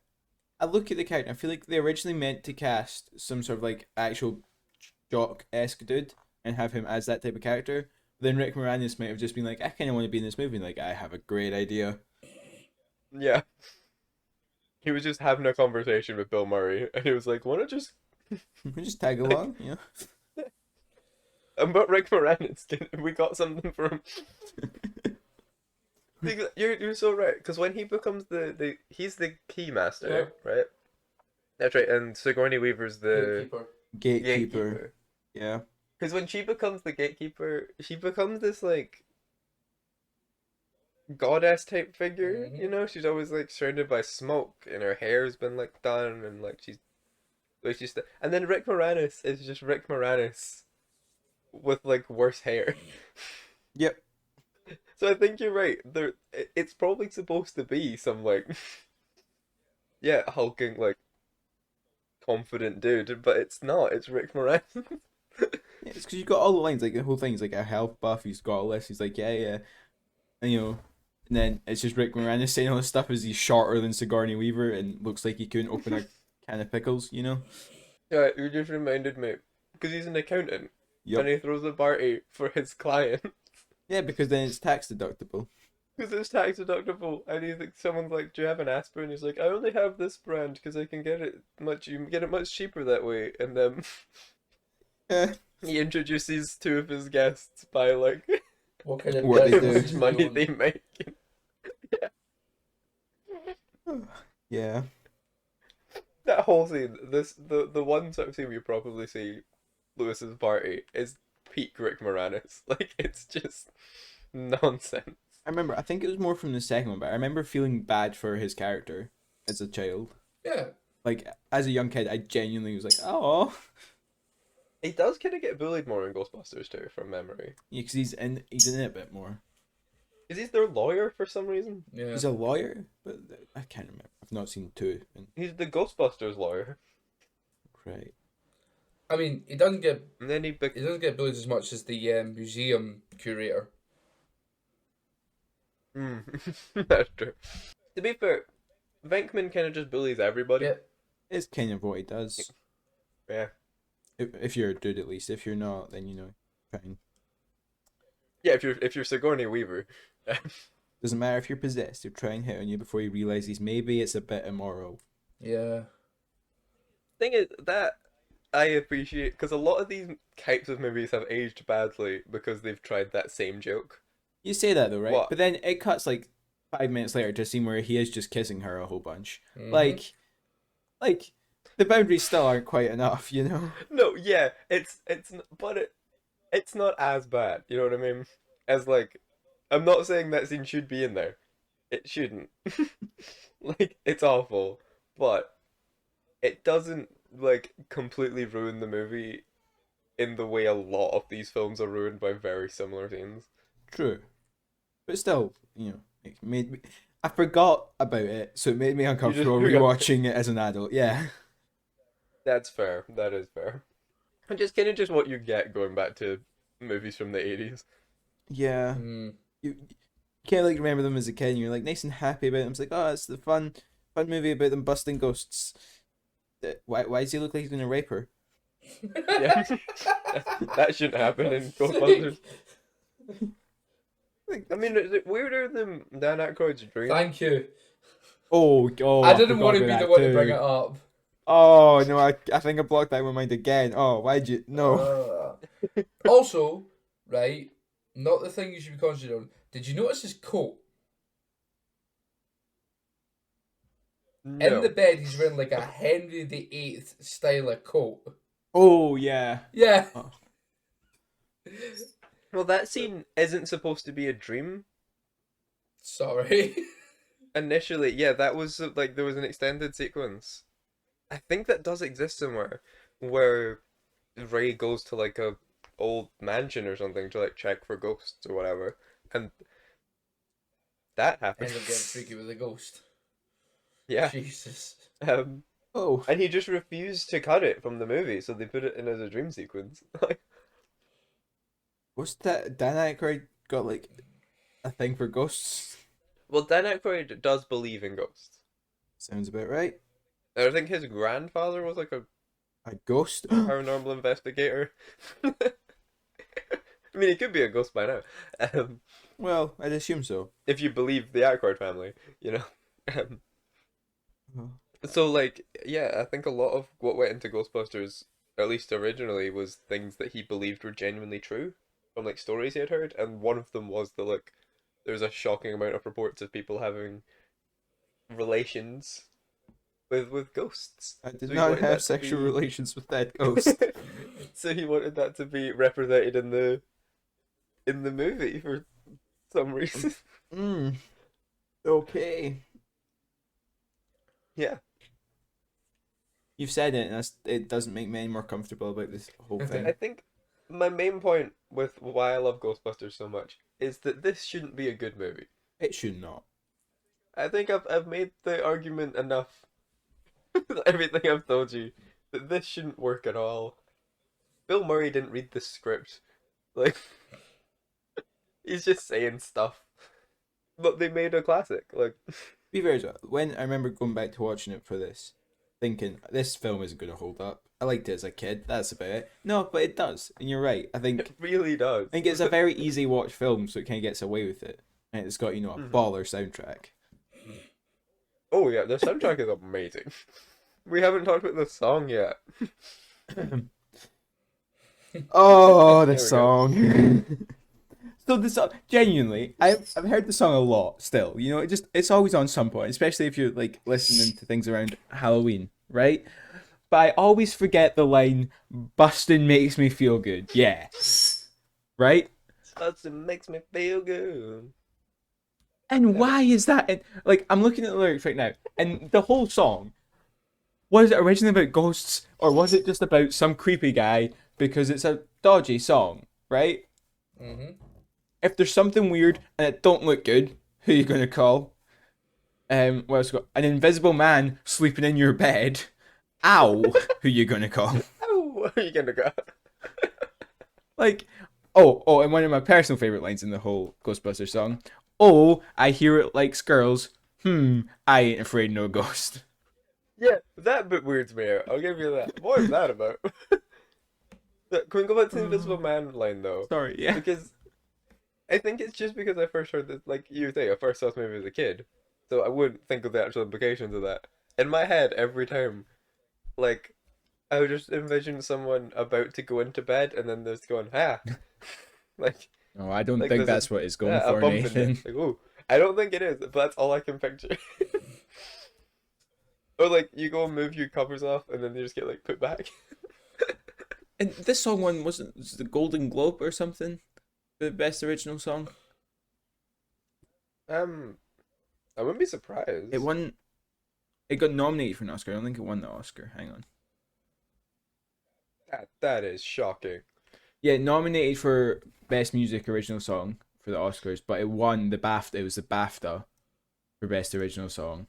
I look at the character. I feel like they originally meant to cast some sort of like actual jock-esque dude and have him as that type of character. Then Rick Moranis might have just been like, I kind of want to be in this movie. And like, I have a great idea. Yeah. He was just having a conversation with Bill Murray, and he was like, "Wanna just We just tag along, you know. but Rick Moranis? We got something for him." You're so right, because when he becomes he's the keymaster, right? That's right, and Sigourney Weaver's the Gatekeeper. Gatekeeper. Yeah. Because when she becomes the gatekeeper, she becomes this like goddess type figure. Mhm. You know, she's always like surrounded by smoke, and her hair's been like done, and like and then Rick Moranis is just Rick Moranis with like worse hair. Yep. So I think you're right. It's probably supposed to be some like, yeah, hulking like confident dude, but it's not. It's Rick Moranis. Yeah, it's because you've got all the lines, like the whole thing's like a health buff. He's got all this. He's like, yeah, and you know, and then it's just Rick Moranis saying all this stuff as he's shorter than Sigourney Weaver and looks like he couldn't open a can of pickles. You know. Yeah, you just reminded me because he's an accountant Yep. and he throws a party for his client Yeah, because then it's tax deductible. because it's tax deductible, and someone's like, "Do you have an aspirin?" He's like, "I only have this brand because I can get it you get it much cheaper that way." And then Yeah. he introduces two of his guests by like What kind of What they how do. business much money you own? they make. Yeah. That whole scene, the one sort of scene we probably see Lewis's party is peak Rick Moranis. Like it's just nonsense. I remember. I think it was more from the second one, but I remember feeling bad for his character as a child. Yeah. Like as a young kid, I genuinely was like, oh, He does kind of get bullied more in Ghostbusters too, from memory. yeah, because he's in it a bit more. Is he their lawyer for some reason? Yeah. He's a lawyer, but I can't remember. I've not seen two. He's the Ghostbusters lawyer. Right. I mean, he doesn't get And then he doesn't get bullied as much as the museum curator. That's true. To be fair, Venkman kind of just bullies everybody. Yeah. It's kind of what he does. Yeah. If you're a dude, at least. If you're not, then fine. Yeah, if you're Sigourney Weaver. Doesn't matter if you're possessed. He'll try and hit on you before he realizes maybe it's a bit immoral. Yeah. Thing is that I appreciate because a lot of these types of movies have aged badly because they've tried that same joke. You say that though, right? What? But then it cuts like 5 minutes later to a scene where he is just kissing her a whole bunch. Mhm. Like the boundaries still aren't quite enough, No, yeah, it's not as bad. You know what I mean? As like, I'm not saying that scene should be in there. It shouldn't. Like, it's awful, but it doesn't like completely ruin the movie in the way a lot of these films are ruined by very similar scenes. True. But still, it made me. I forgot about it, so it made me uncomfortable forgot. rewatching it as an adult. Yeah. That's fair. That is fair. And just kind of just what you get going back to movies from the 80s. Yeah. Mm. You can't like remember them as a kid and you're like nice and happy about them. It's like, oh, it's the fun movie about them busting ghosts. Why does he look like he's gonna rape her? Yeah. That shouldn't happen in Ghostbusters. I mean, is it weirder than Dan Aykroyd's dream? Thank you. Oh, I didn't forgot want to about be the that one to bring too. it up. Oh no, I think I blocked that in my mind again. Oh, why'd you no? Also, right, not the thing you should be concentrating on. Did you notice his coat? No. In the bed, he's wearing like a Henry VIII style of coat. Oh yeah. Yeah. Oh. Well, that scene isn't supposed to be a dream. Sorry. Initially, yeah, that was like there was an extended sequence. I think that does exist somewhere where Ray goes to like a old mansion or something to like check for ghosts or whatever, and that happens. End up getting freaky with a ghost. Yeah. Jesus. Oh. And he just refused to cut it from the movie, so they put it in as a dream sequence. What's that? Dan Aykroyd got like a thing for ghosts. Well, Dan Aykroyd does believe in ghosts. Sounds about right. I think his grandfather was like a A ghost? paranormal investigator. I mean, he could be a ghost by now. Well, I'd assume so. If you believe the Aykroyd family, So, like, yeah, I think a lot of what went into Ghostbusters, at least originally, was things that he believed were genuinely true from, like, stories he had heard, and one of them was that, like, there's a shocking amount of reports of people having relations with ghosts. I did So he not wanted that have to sexual be- relations with that ghost. So he wanted that to be represented in the movie for some reason. Okay. Yeah. You've said it, and it doesn't make me any more comfortable about this whole I thing. think my main point with why I love Ghostbusters so much is that this shouldn't be a good movie. It should not. I think I've made the argument enough. Everything I've told you that this shouldn't work at all. Bill Murray didn't read the script. Like, he's just saying stuff. But they made a classic. Like, Be very so. When I remember going back to watching it for this, thinking this film isn't going to hold up. I liked it as a kid. That's about it. No, but it does, and you're right. I think it really does. it's a very easy watch film, so it kind of gets away with it, and it's got a baller soundtrack. Oh yeah, the soundtrack is amazing. We haven't talked about the song yet. Oh, There the we go. song. So the song, genuinely, I've heard the song a lot. Still, it's always on some point, especially if you're like listening to things around Halloween, right? But I always forget the line "Bustin' makes me feel good." Yeah, right. It makes me feel good. And why is that? And like, I'm looking at the lyrics right now, and the whole song Was it originally about ghosts, or was it just about some creepy guy because it's a dodgy song, right? Mm-hmm. If there's something weird and it don't look good, who you gonna call? What else we got? An invisible man sleeping in your bed. Ow, who you gonna call? Oh, where are you gonna go? Like, oh, and one of my personal favorite lines in the whole Ghostbusters song. Oh, I hear it likes girls. I ain't afraid no ghost. Yeah, that bit weirds me out. I'll give you that. What is that about? Can we go back to the Invisible Man line though? Sorry, yeah. Because I think it's just because I first heard this, like you say, I first saw this movie as a kid, so I wouldn't think of the actual implications of that. In my head, every time, like, I would just envision someone about to go into bed and then there's going, like, No, I don't like think there's that's what it's going a for, bump in Nathan. it. Like, ooh, I don't think it is, but that's all I can picture. Or like you go and move your covers off and then they just get like put back. And this song won, wasn't it the Golden Globe or something? The best original song? I wouldn't be surprised. It won. It got nominated for an Oscar. I don't think it won the Oscar. Hang on. That is shocking. Yeah, nominated for Best Music Original Song for the Oscars, but it won the BAFTA. It was the BAFTA for Best Original Song.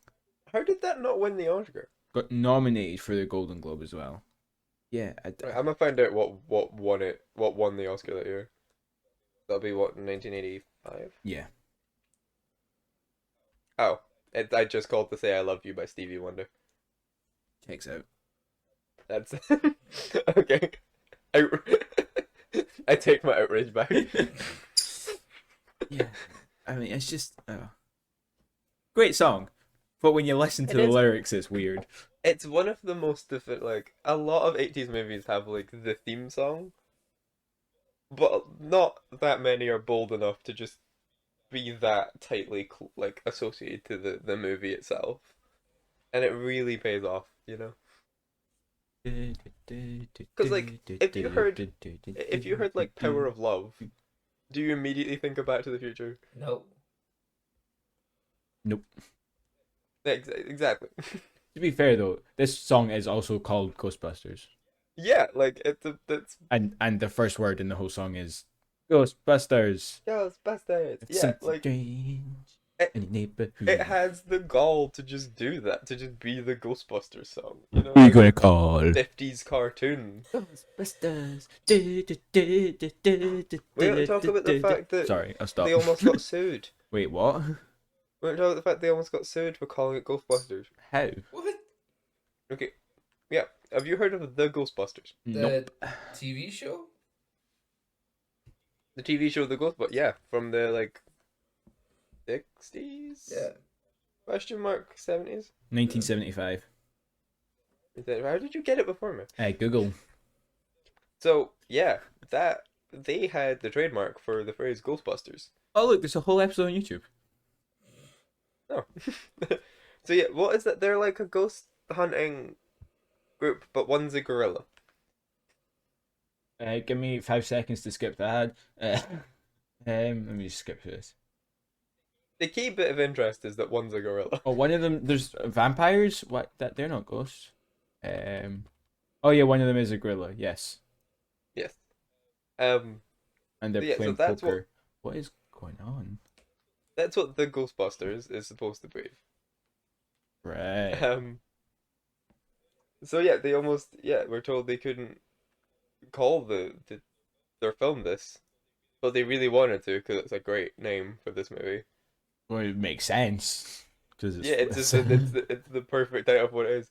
How did that not win the Oscar? Got nominated for the Golden Globe as well. Yeah, Right, I'm gonna find out what won it. What won the Oscar that year? That'll be what, 1985. yeah. Oh, I just called to say I love you by Stevie Wonder. Checks out. That's okay. I I take my outrage back. Yeah, I mean it's just great song, but when you listen to It the is. lyrics, it's weird. It's one of the most like a lot of 80s movies have like the theme song, but not that many are bold enough to just be that tightly like associated to the movie itself, and it really pays off, you know. Because like if you heard like Power of Love, do you immediately think of Back to the Future? No. Nope. Exactly. To be fair though, this song is also called Ghostbusters, Yeah, like it's and the first word in the whole song is Ghostbusters. Ghostbusters. Yeah, Something like strange it, in your neighborhood. it has the gall to just do that, to just be the Ghostbusters song, you know, Who you like gonna call? 50s cartoon. Ghostbusters. We don't talk about the fact that Sorry, I'll stop. they almost got sued. Wait, what? We don't talk about the fact they almost got sued for calling it Ghostbusters. How? What? Okay, yeah. Have you heard of the Ghostbusters? The Nope. TV show? The TV show The Ghostbusters? Yeah, from the like 60s? Yeah. Question mark 70s? 1975. How did you get it before me? Google. So, yeah, that they had the trademark for the phrase Ghostbusters. Oh look, there's a whole episode on YouTube. Oh. So yeah, what is that? They're like a ghost hunting group, but one's a gorilla. Give me 5 seconds to skip that. Let me just skip through this. The key bit of interest is that one's a gorilla. Oh, one of them. There's vampires. What? That they're not ghosts. Oh yeah, one of them is a gorilla. Yes, Yes. and they're Yeah, so playing that's poker. What is going on? That's what the Ghostbusters is supposed to be. Right. So yeah, they almost we're told they couldn't call their film this, but they really wanted to because it's a great name for this movie. Well, it makes sense because Yeah, it's just it's the perfect title of what it is.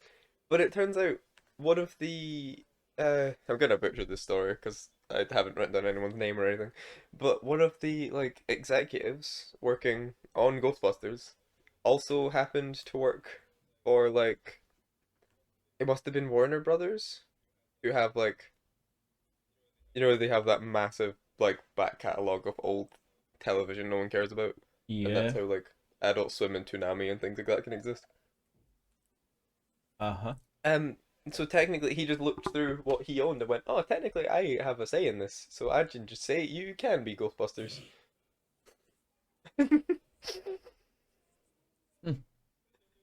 But it turns out one of the I'm gonna butcher this story because I haven't written down anyone's name or anything, but one of the like executives working on Ghostbusters also happened to work for like it must have been Warner Brothers, who have like they have that massive like back catalog of old television no one cares about, and yeah. that's how like Adult Swim and Toonami and things like that can exist. Uh-huh. So technically he just looked through what he owned and went, oh, technically I have a say in this, so I can just say you can be Ghostbusters.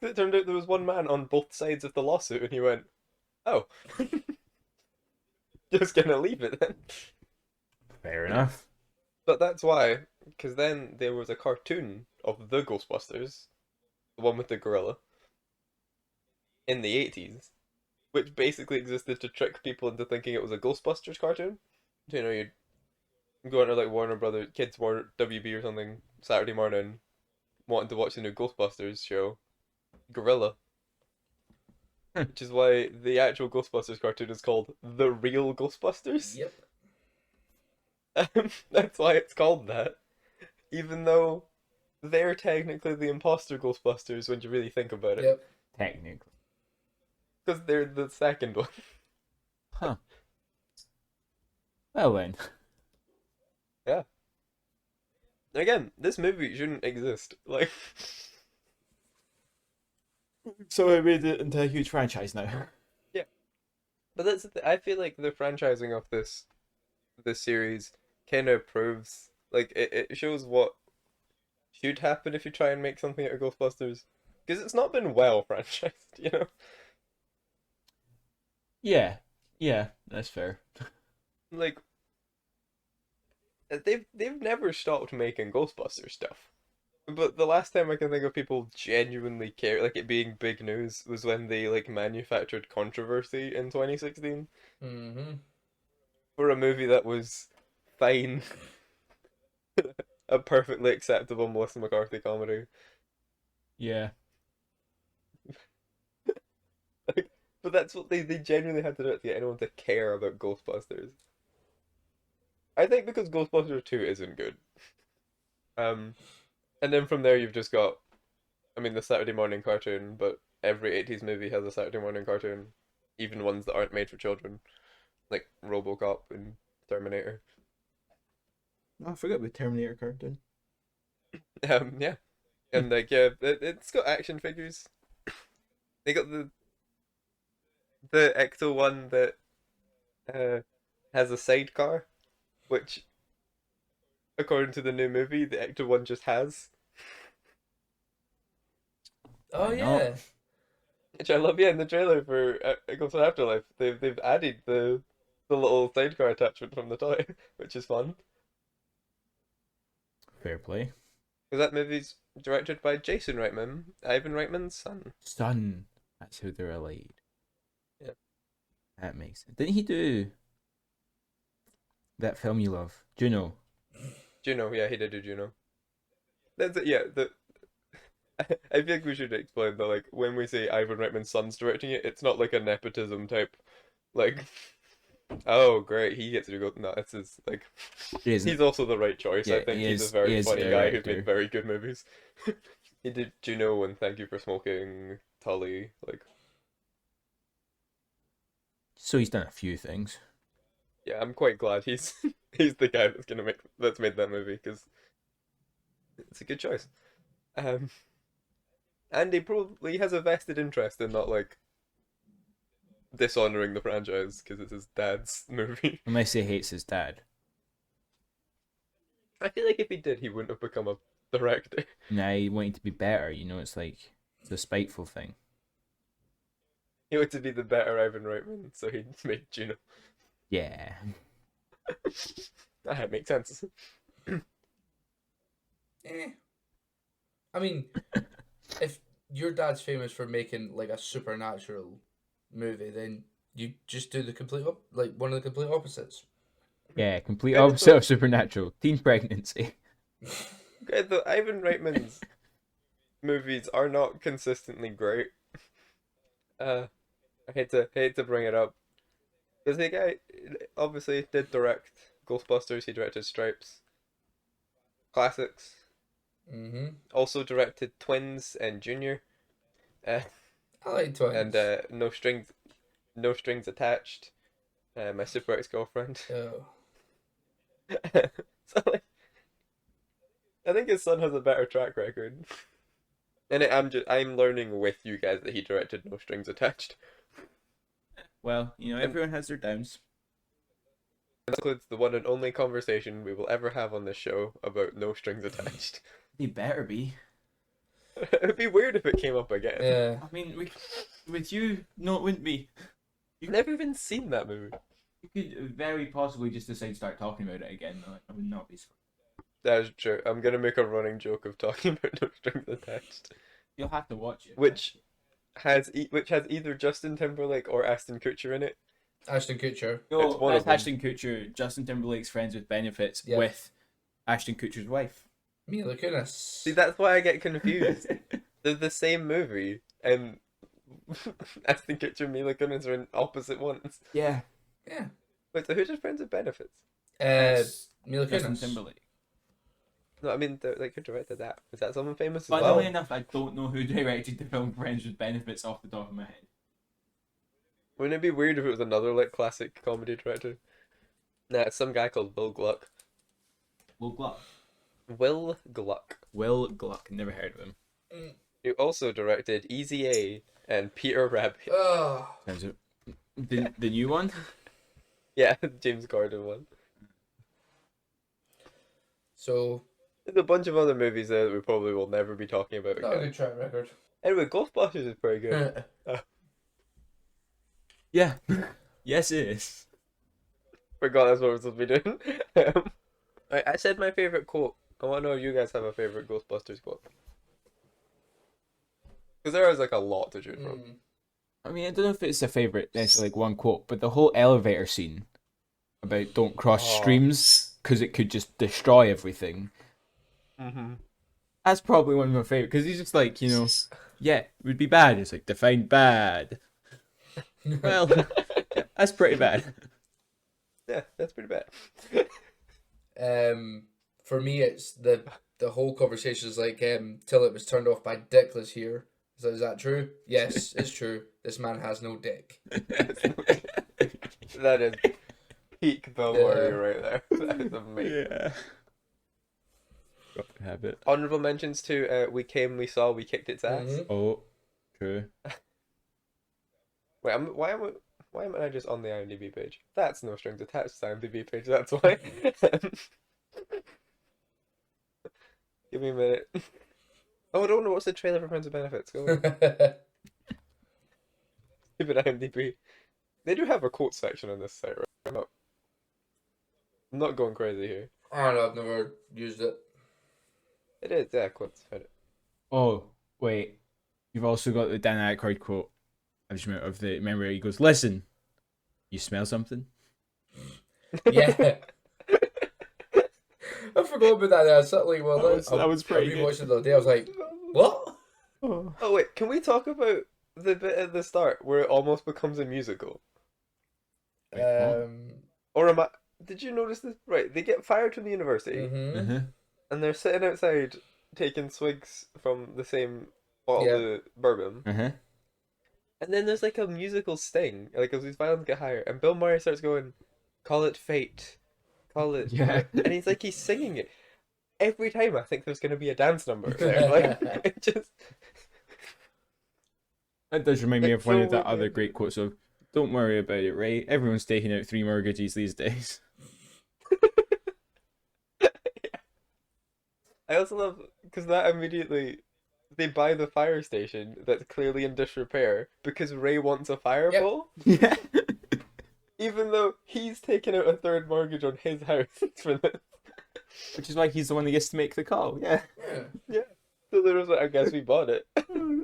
It turned out there was one man on both sides of the lawsuit, and he went, "Oh, just gonna leave it then." Fair enough. But that's why, because then there was a cartoon of the Ghostbusters, the one with the gorilla, in the 80s, which basically existed to trick people into thinking it was a Ghostbusters cartoon. You know, you'd go into like Warner Brothers, Kids War WB or something, Saturday morning, wanting to watch the new Ghostbusters show, Gorilla. Which is why the actual Ghostbusters cartoon is called The Real Ghostbusters. Yep. That's why it's called that. Even though they're technically the imposter Ghostbusters when you really think about it. Yep. Technically. Because they're the second one. Huh. Well then. Yeah. Again, this movie shouldn't exist. Like, So it made it into a huge franchise now. but that's the I feel like the franchising of this series kind of proves, like, it shows what should happen if you try and make something out of Ghostbusters. Because it's not been well franchised, you know? Yeah, that's fair. Like, they've never stopped making Ghostbusters stuff. But the last time I can think of people genuinely care, like it being big news, was when they like manufactured controversy in 2016 Mm-hmm. for a movie that was fine, a perfectly acceptable Melissa McCarthy comedy. Yeah. Like, but that's what they genuinely had to do it to get anyone to care about Ghostbusters. I think because Ghostbusters 2 isn't good. And then from there you've just got, I mean, the Saturday morning cartoon, but every 80s movie has a Saturday morning cartoon, even ones that aren't made for children, like RoboCop and Terminator. Oh, I forgot about Terminator cartoon. Yeah. And like, yeah, it's got action figures. They got the Ecto one that has a sidecar, which, according to the new movie, the Ecto one just has. Oh Why not? yeah. Which I love. Yeah, in the trailer for Ghost Afterlife, they've added the little sidecar attachment from the toy, which is fun. Fair play. Because that movie's directed by Jason Reitman, Ivan Reitman's son. Son. That's how they're related. Yeah. That makes sense. Didn't he do that film you love? Juno. Juno, yeah, he did do Juno. That's it. Yeah, I think we should explain that, like, when we say Ivan Reitman's son's directing it, it's not like a nepotism type, like, oh great, he gets to go. No, it's his, like, He isn't. he's also the right choice. Yeah, I think he he's is- a very he is funny a guy who's director. made very good movies. He did Juno and Thank You for Smoking, Tully, like, So he's done a few things. yeah, I'm quite glad he's he's the guy that's made that movie, because it's a good choice. Um, and he probably has a vested interest in not, like, dishonoring the franchise because it's his dad's movie. Unless he hates his dad. I feel like if he did, he wouldn't have become a director. Nah, he wanted to be better, it's like it's a spiteful thing. He wanted to be the better Ivan Reitman, so he made Juno. Yeah. That makes sense. Eh. I mean, if your dad's famous for making like a supernatural movie, then you just do the complete like one of the complete opposites. Yeah, complete Yeah, opposite of Supernatural. Teen pregnancy. Okay, the Ivan Reitman's movies are not consistently great. I hate to bring it up, because the guy obviously did direct Ghostbusters. He directed Stripes, classics. Mm-hmm. Also directed Twins and Junior, uh, I like twins. and No Strings Attached. My Super Ex-Girlfriend. Oh. So, like, I think his son has a better track record. And I'm learning with you guys that he directed No Strings Attached. Well, everyone has their downs. That includes the one and only conversation we will ever have on this show about No Strings Attached. They better be. It'd be weird if it came up again. Yeah. I mean, with you, no, it wouldn't be. I've never even seen that movie. You could very possibly just decide to start talking about it again, though. I would not be surprised. That's true. I'm gonna make a running joke of talking about No Strings Attached, You'll have to watch it. which has either Justin Timberlake or Ashton Kutcher in it. Ashton Kutcher. No, It's one that's of them. Ashton Kutcher. Justin Timberlake's friends with benefits Yeah. with Ashton Kutcher's wife. Mila Kunis. See, that's why I get confused. They're the same movie, and Ashton Kutcher and Mila Kunis are in opposite ones. Yeah. Yeah. Wait, so who's his friends with benefits? Mila Justin Kunis. Timberlake. No, I mean, who directed that? Is that someone famous as Funnily well? enough, I don't know who directed the film Friends with Benefits off the top of my head. Wouldn't it be weird if it was another like classic comedy director? Nah, it's some guy called Will Gluck. Will Gluck. Will Gluck. Will Gluck. Never heard of him. He also directed Easy A and Peter Rabbit. Oh. Sounds it. The new one? Yeah, James Corden one. So, There's a bunch of other movies there that we probably will never be talking about not a again. good track record. Anyway, Ghostbusters is pretty good. Yeah. Yes, it is. Forgot that's what we're supposed to be doing. I said my favorite quote. I want to know if you guys have a favorite Ghostbusters quote. Because there is like a lot to choose from. I mean, I don't know if it's a favourite, necessarily like one quote, but the whole elevator scene about don't cross Oh. streams because it could just destroy everything. Mm-hmm. That's probably one of my favourite because he's just like, yeah, it would be bad. It's like, define bad. Well, yeah, that's pretty bad. Yeah, that's pretty bad. For me, it's the whole conversation is like, till it was turned off by Dickless here. Is that true? Yes, it's true. This man has no dick. That is peak Bill Murray right there. That is amazing. Yeah. Got to have it. Honorable mentions to We Came, We Saw, We Kicked Its Ass. Mhm. Oh, true. Wait, why am I just on the IMDb page? That's No Strings Attached to the IMDb page, that's why. Give me a minute. Oh, I don't know what's the trailer for Friends with Benefits. Go on. Stupid IMDb. They do have a quote section on this site, right? I'm not going crazy here. I don't know, I've never used it. It is, yeah, quotes. Find it. Oh, wait. You've also got the Dan Aykroyd quote. I just remember of the memory. He goes, "Listen, you smell something?" Yeah. I forgot about that. I suddenly, well, That was pretty I good. rewatched it the other day. I was like, what? Oh wait, can we talk about the bit at the start where it almost becomes a musical? Or am I? Did you notice this? Right, they get fired from the university, Mm-hmm. and they're sitting outside taking swigs from the same bottle of bourbon. And then there's like a musical sting, like as these violins get higher, and Bill Murray starts going, "Call it fate, call it," Yeah. and he's singing it. Every time I think there's gonna be a dance number there, like it just. That does remind me It's of one so of the weird. other great quotes of, "Don't worry about it, Ray. Everyone's taking out 3 mortgages these days." I also love because that immediately they buy the fire station that's clearly in disrepair because Ray wants a fireball, Yeah. even though he's taken out a third mortgage on his house for this. Which is why he's the one that gets to make the call. Yeah. Yeah. So there was like, I guess we bought it.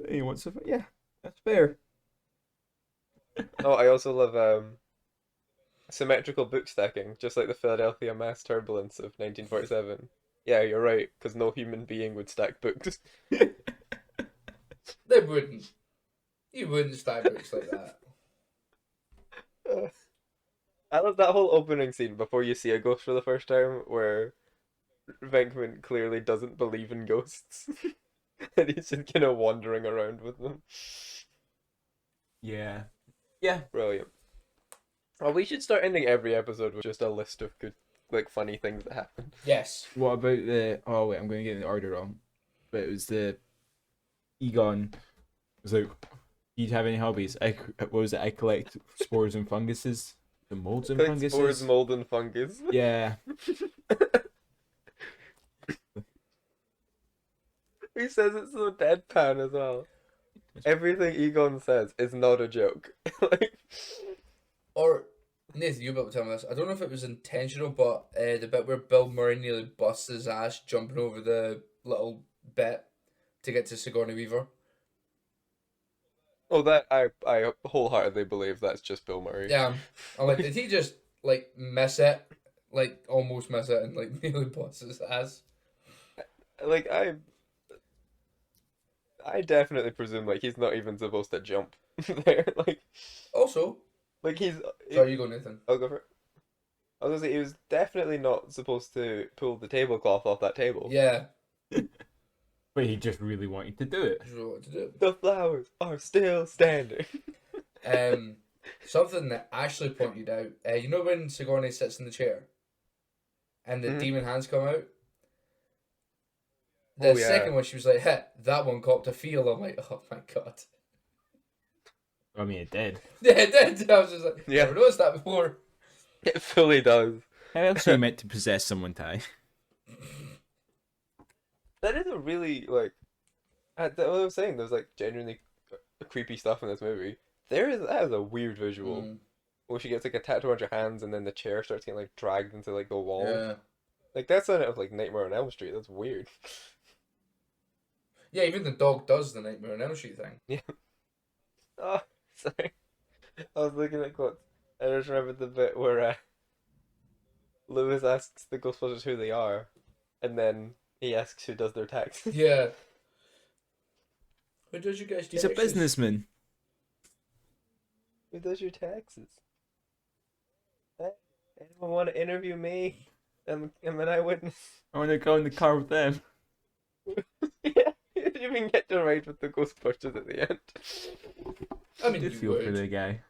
He wants a... Yeah, that's fair. Oh, I also love symmetrical book stacking, just like the Philadelphia mass turbulence of 1947. Yeah, you're right, because no human being would stack books. They wouldn't. You wouldn't stack books like that. I love that whole opening scene before you see a ghost for the first time, where Venkman clearly doesn't believe in ghosts, and he's just kind of wandering around with them. Yeah. Yeah. Brilliant. Well, we should start ending every episode with just a list of good, like, funny things that happen. Yes. What about the... Oh, wait, I'm going to get the order wrong. But it was the... Egon was like, "Do you have any hobbies?" What was it? "I collect spores and funguses." The molds and Like funguses? spores, mold, and fungus. Yeah. He says it so deadpan as well. Everything Egon says is not a joke. Like, Or Nathan, you better tell me this. I don't know if it was intentional, but the bit where Bill Murray nearly busts his ass jumping over the little bit to get to Sigourney Weaver. oh, that I wholeheartedly believe that's just Bill Murray. Yeah, I'm like, did he just like miss it, like almost miss it, and like nearly bust his ass? Like I definitely presume like he's not even supposed to jump there. Also, Like he's. sorry, you go, Nathan. I'll go for it. I was gonna say he was definitely not supposed to pull the tablecloth off that table. Yeah, But he just really wanted to do it. I don't know what to do. The flowers are still standing. Something that Ashley pointed out. You know when Sigourney sits in the chair, and the Mhm. demon hands come out. The Oh, yeah. second one, she was like, "Heh, that one copped a feel." I'm like, "Oh my god." I mean, it did. Yeah, it did. I was just like, Yeah. "Never noticed that before." It fully does. How else are you meant to possess someone, Ty? That is a really like. What I was saying, there's like genuinely creepy stuff in this movie. That is a weird visual. Mm, Where she gets like a tattoo on her hands, and then the chair starts getting like dragged into like the wall. yeah. Like that's out of like Nightmare on Elm Street. That's weird. Yeah, even the dog does the Nightmare on Elm Street thing. Oh, sorry. I was looking at quotes. I just remembered the bit where Lewis asks the Ghostbusters who they are, and then he asks who does their taxes. Yeah. Who does you guys? He's a taxes? businessman. Who does your taxes? Anyone want to interview me? I'm an eyewitness. I want to go in the car with them. Yeah, you didn't even get to ride with the Ghostbusters at the end. I mean, I you feel for would. the guy.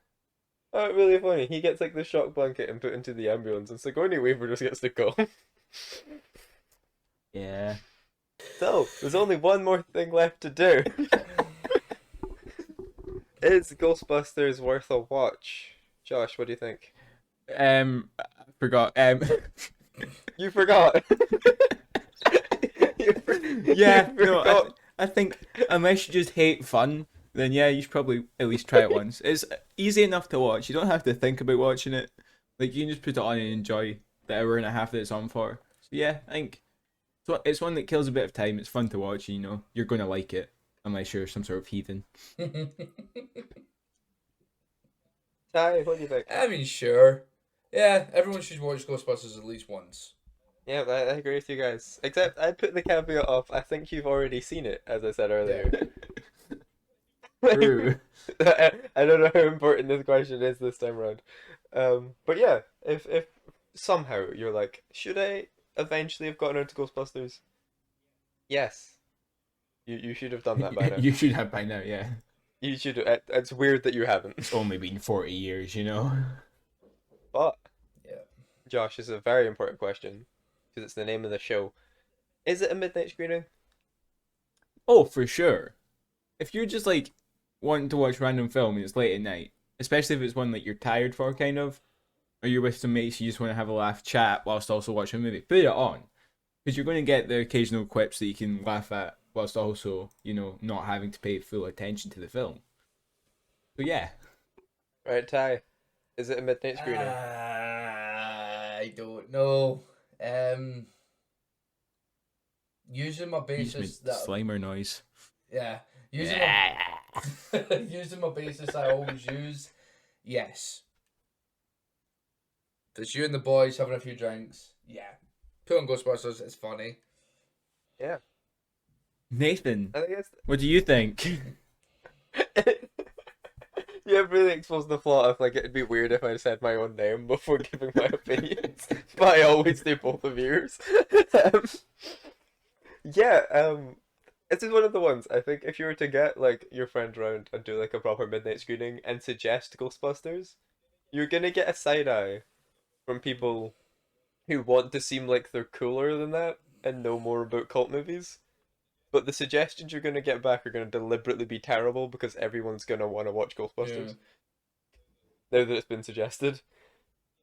Oh, really funny. He gets like the shock blanket and put into the ambulance, and Sigourney Weaver just gets to go. Yeah. So, there's only one more thing left to do. Is Ghostbusters worth a watch? Josh, what do you think? I forgot. You forgot. Yeah, You no, forgot. I think unless you just hate fun, then yeah, you should probably at least try it once. It's easy enough to watch. You don't have to think about watching it. Like you can just put it on and enjoy the hour and a half that it's on for. So yeah, I think it's one that kills a bit of time. It's fun to watch. You know, you're gonna like it unless you're some sort of heathen. Ty, what do you think? I mean, sure. Yeah, everyone should watch Ghostbusters at least once. Yeah, I agree with you guys. Except I put the caveat of I think you've already seen it, as I said earlier. True. I don't know how important this question is this time around. But yeah, if somehow you're like, should I eventually have gotten into Ghostbusters? Yes. You should have done that by now. You should have by now. Yeah. You should. It's weird that you haven't. It's only been 40 years, you know. But Yeah. Josh, this is a very important question because it's the name of the show. Is it a midnight screening? Oh, for sure. If you're just like wanting to watch random film and it's late at night, especially if it's one that you're tired for, kind of, or you're with some mates, you just want to have a laugh, chat whilst also watching a movie, put it on, because you're going to get the occasional quips that you can laugh at whilst also, you know, not having to pay full attention to the film. So yeah. Right, Ty. Is it a midnight screening? I don't know. Using my Use basis my that Slimer noise. yeah, using my, using my basis I always use. Yes. If it's you and the boys having a few drinks, yeah. Put on Ghostbusters, it's funny. Yeah. Nathan, I think what do you think? you have really exposed the flaw of like it'd be weird if I said my own name before giving my opinions, but I always do both of yours. um, this is one of the ones I think if you were to get like your friend round and do like a proper midnight screening and suggest Ghostbusters, you're gonna get a side eye from people who want to seem like they're cooler than that and know more about cult movies. But the suggestions you're going to get back are going to deliberately be terrible because everyone's going to want to watch Ghostbusters. Now that it's been suggested.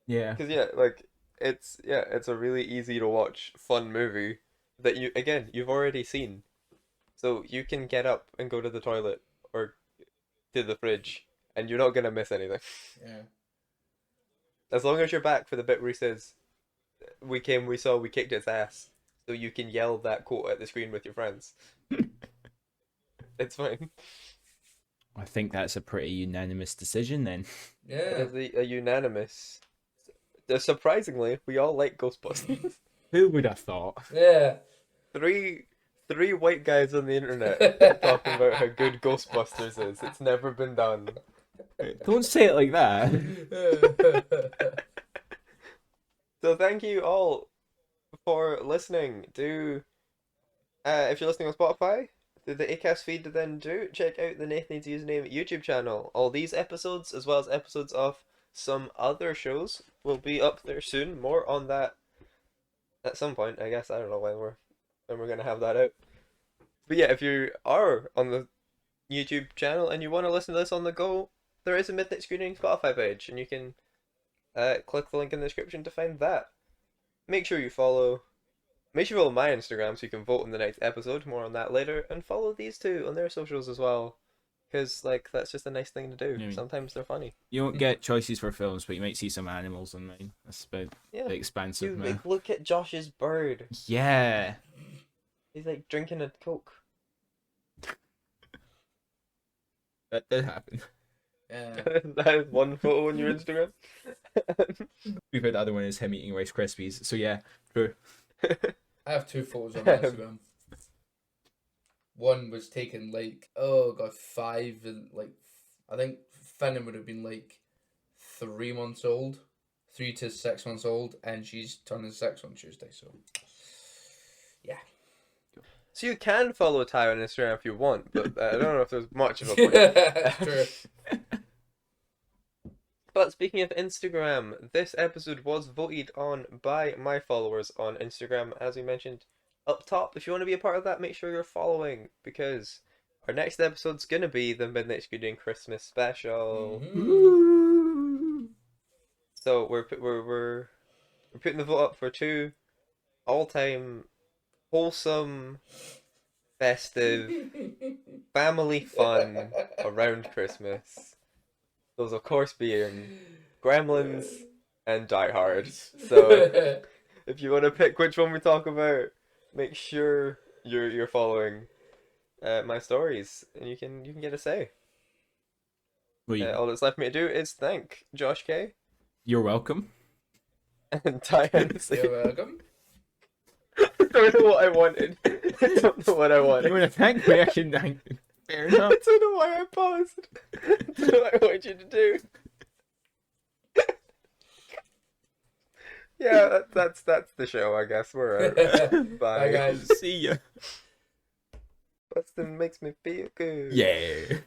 Yeah. Because yeah, like it's a really easy to watch fun movie that you've already seen. So you can get up and go to the toilet or to the fridge, and you're not gonna miss anything. Yeah. As long as you're back for the bit where he says, "We came, we saw, we kicked its ass," so you can yell that quote at the screen with your friends. It's fine. I think that's a pretty unanimous decision then. Yeah. It's a unanimous. Surprisingly, we all like Ghostbusters. Who would have thought? Yeah. Three white guys on the internet talking about how good Ghostbusters is. It's never been done. Don't say it like that. So thank you all for listening. If you're listening on Spotify, do the Acast feed, then check out the Nathan's Username YouTube channel. All these episodes, as well as episodes of some other shows, will be up there soon. More on that at some point, I guess. I don't know when we're gonna have that out. But yeah, if you are on the YouTube channel and you want to listen to this on the go, there is a Midnight Screening Spotify page, and you can click the link in the description to find that. Make sure you follow my Instagram so you can vote in the next episode. More on that later. And follow these two on their socials as well, because that's just a nice thing to do. Yeah. Sometimes they're funny. You won't get choices for films, but you might see some animals on mine. That's about Yeah. the expansive, man. Look at Josh's bird. Yeah. He's like drinking a Coke. That did happen. Yeah. That is one photo on your Instagram. We've had the other one is him eating Rice Krispies. So yeah, true. I have 2 photos on my Instagram. One was taken oh god, 5 and I think Finn would have been 3 months old, 3 to 6 months old, and she's turning 6 on Tuesday. So yeah. So you can follow Ty on Instagram if you want, but I don't know if there's much of a point. True. But speaking of Instagram, this episode was voted on by my followers on Instagram, as we mentioned up top. If you want to be a part of that, make sure you're following, because our next episode's gonna be the Midnight Screening Christmas special. Mm-hmm. So we're putting the vote up for 2 all-time wholesome, festive, family fun around Christmas. Those, of course, being Gremlins and Die Hard. So, if you want to pick which one we talk about, make sure you're following my stories, and you can get a say. All that's left for me to do is thank Josh K. You're welcome. And Ty Hennessy. You're welcome. I don't know what I wanted. I don't know what I wanted. You want to thank me? I can thank you. Fair I enough. don't know why I paused. I don't know what I want you to do. Yeah, that's the show, I guess. We're out. Bye, guys. See ya. Bustin' makes me feel good. Yeah.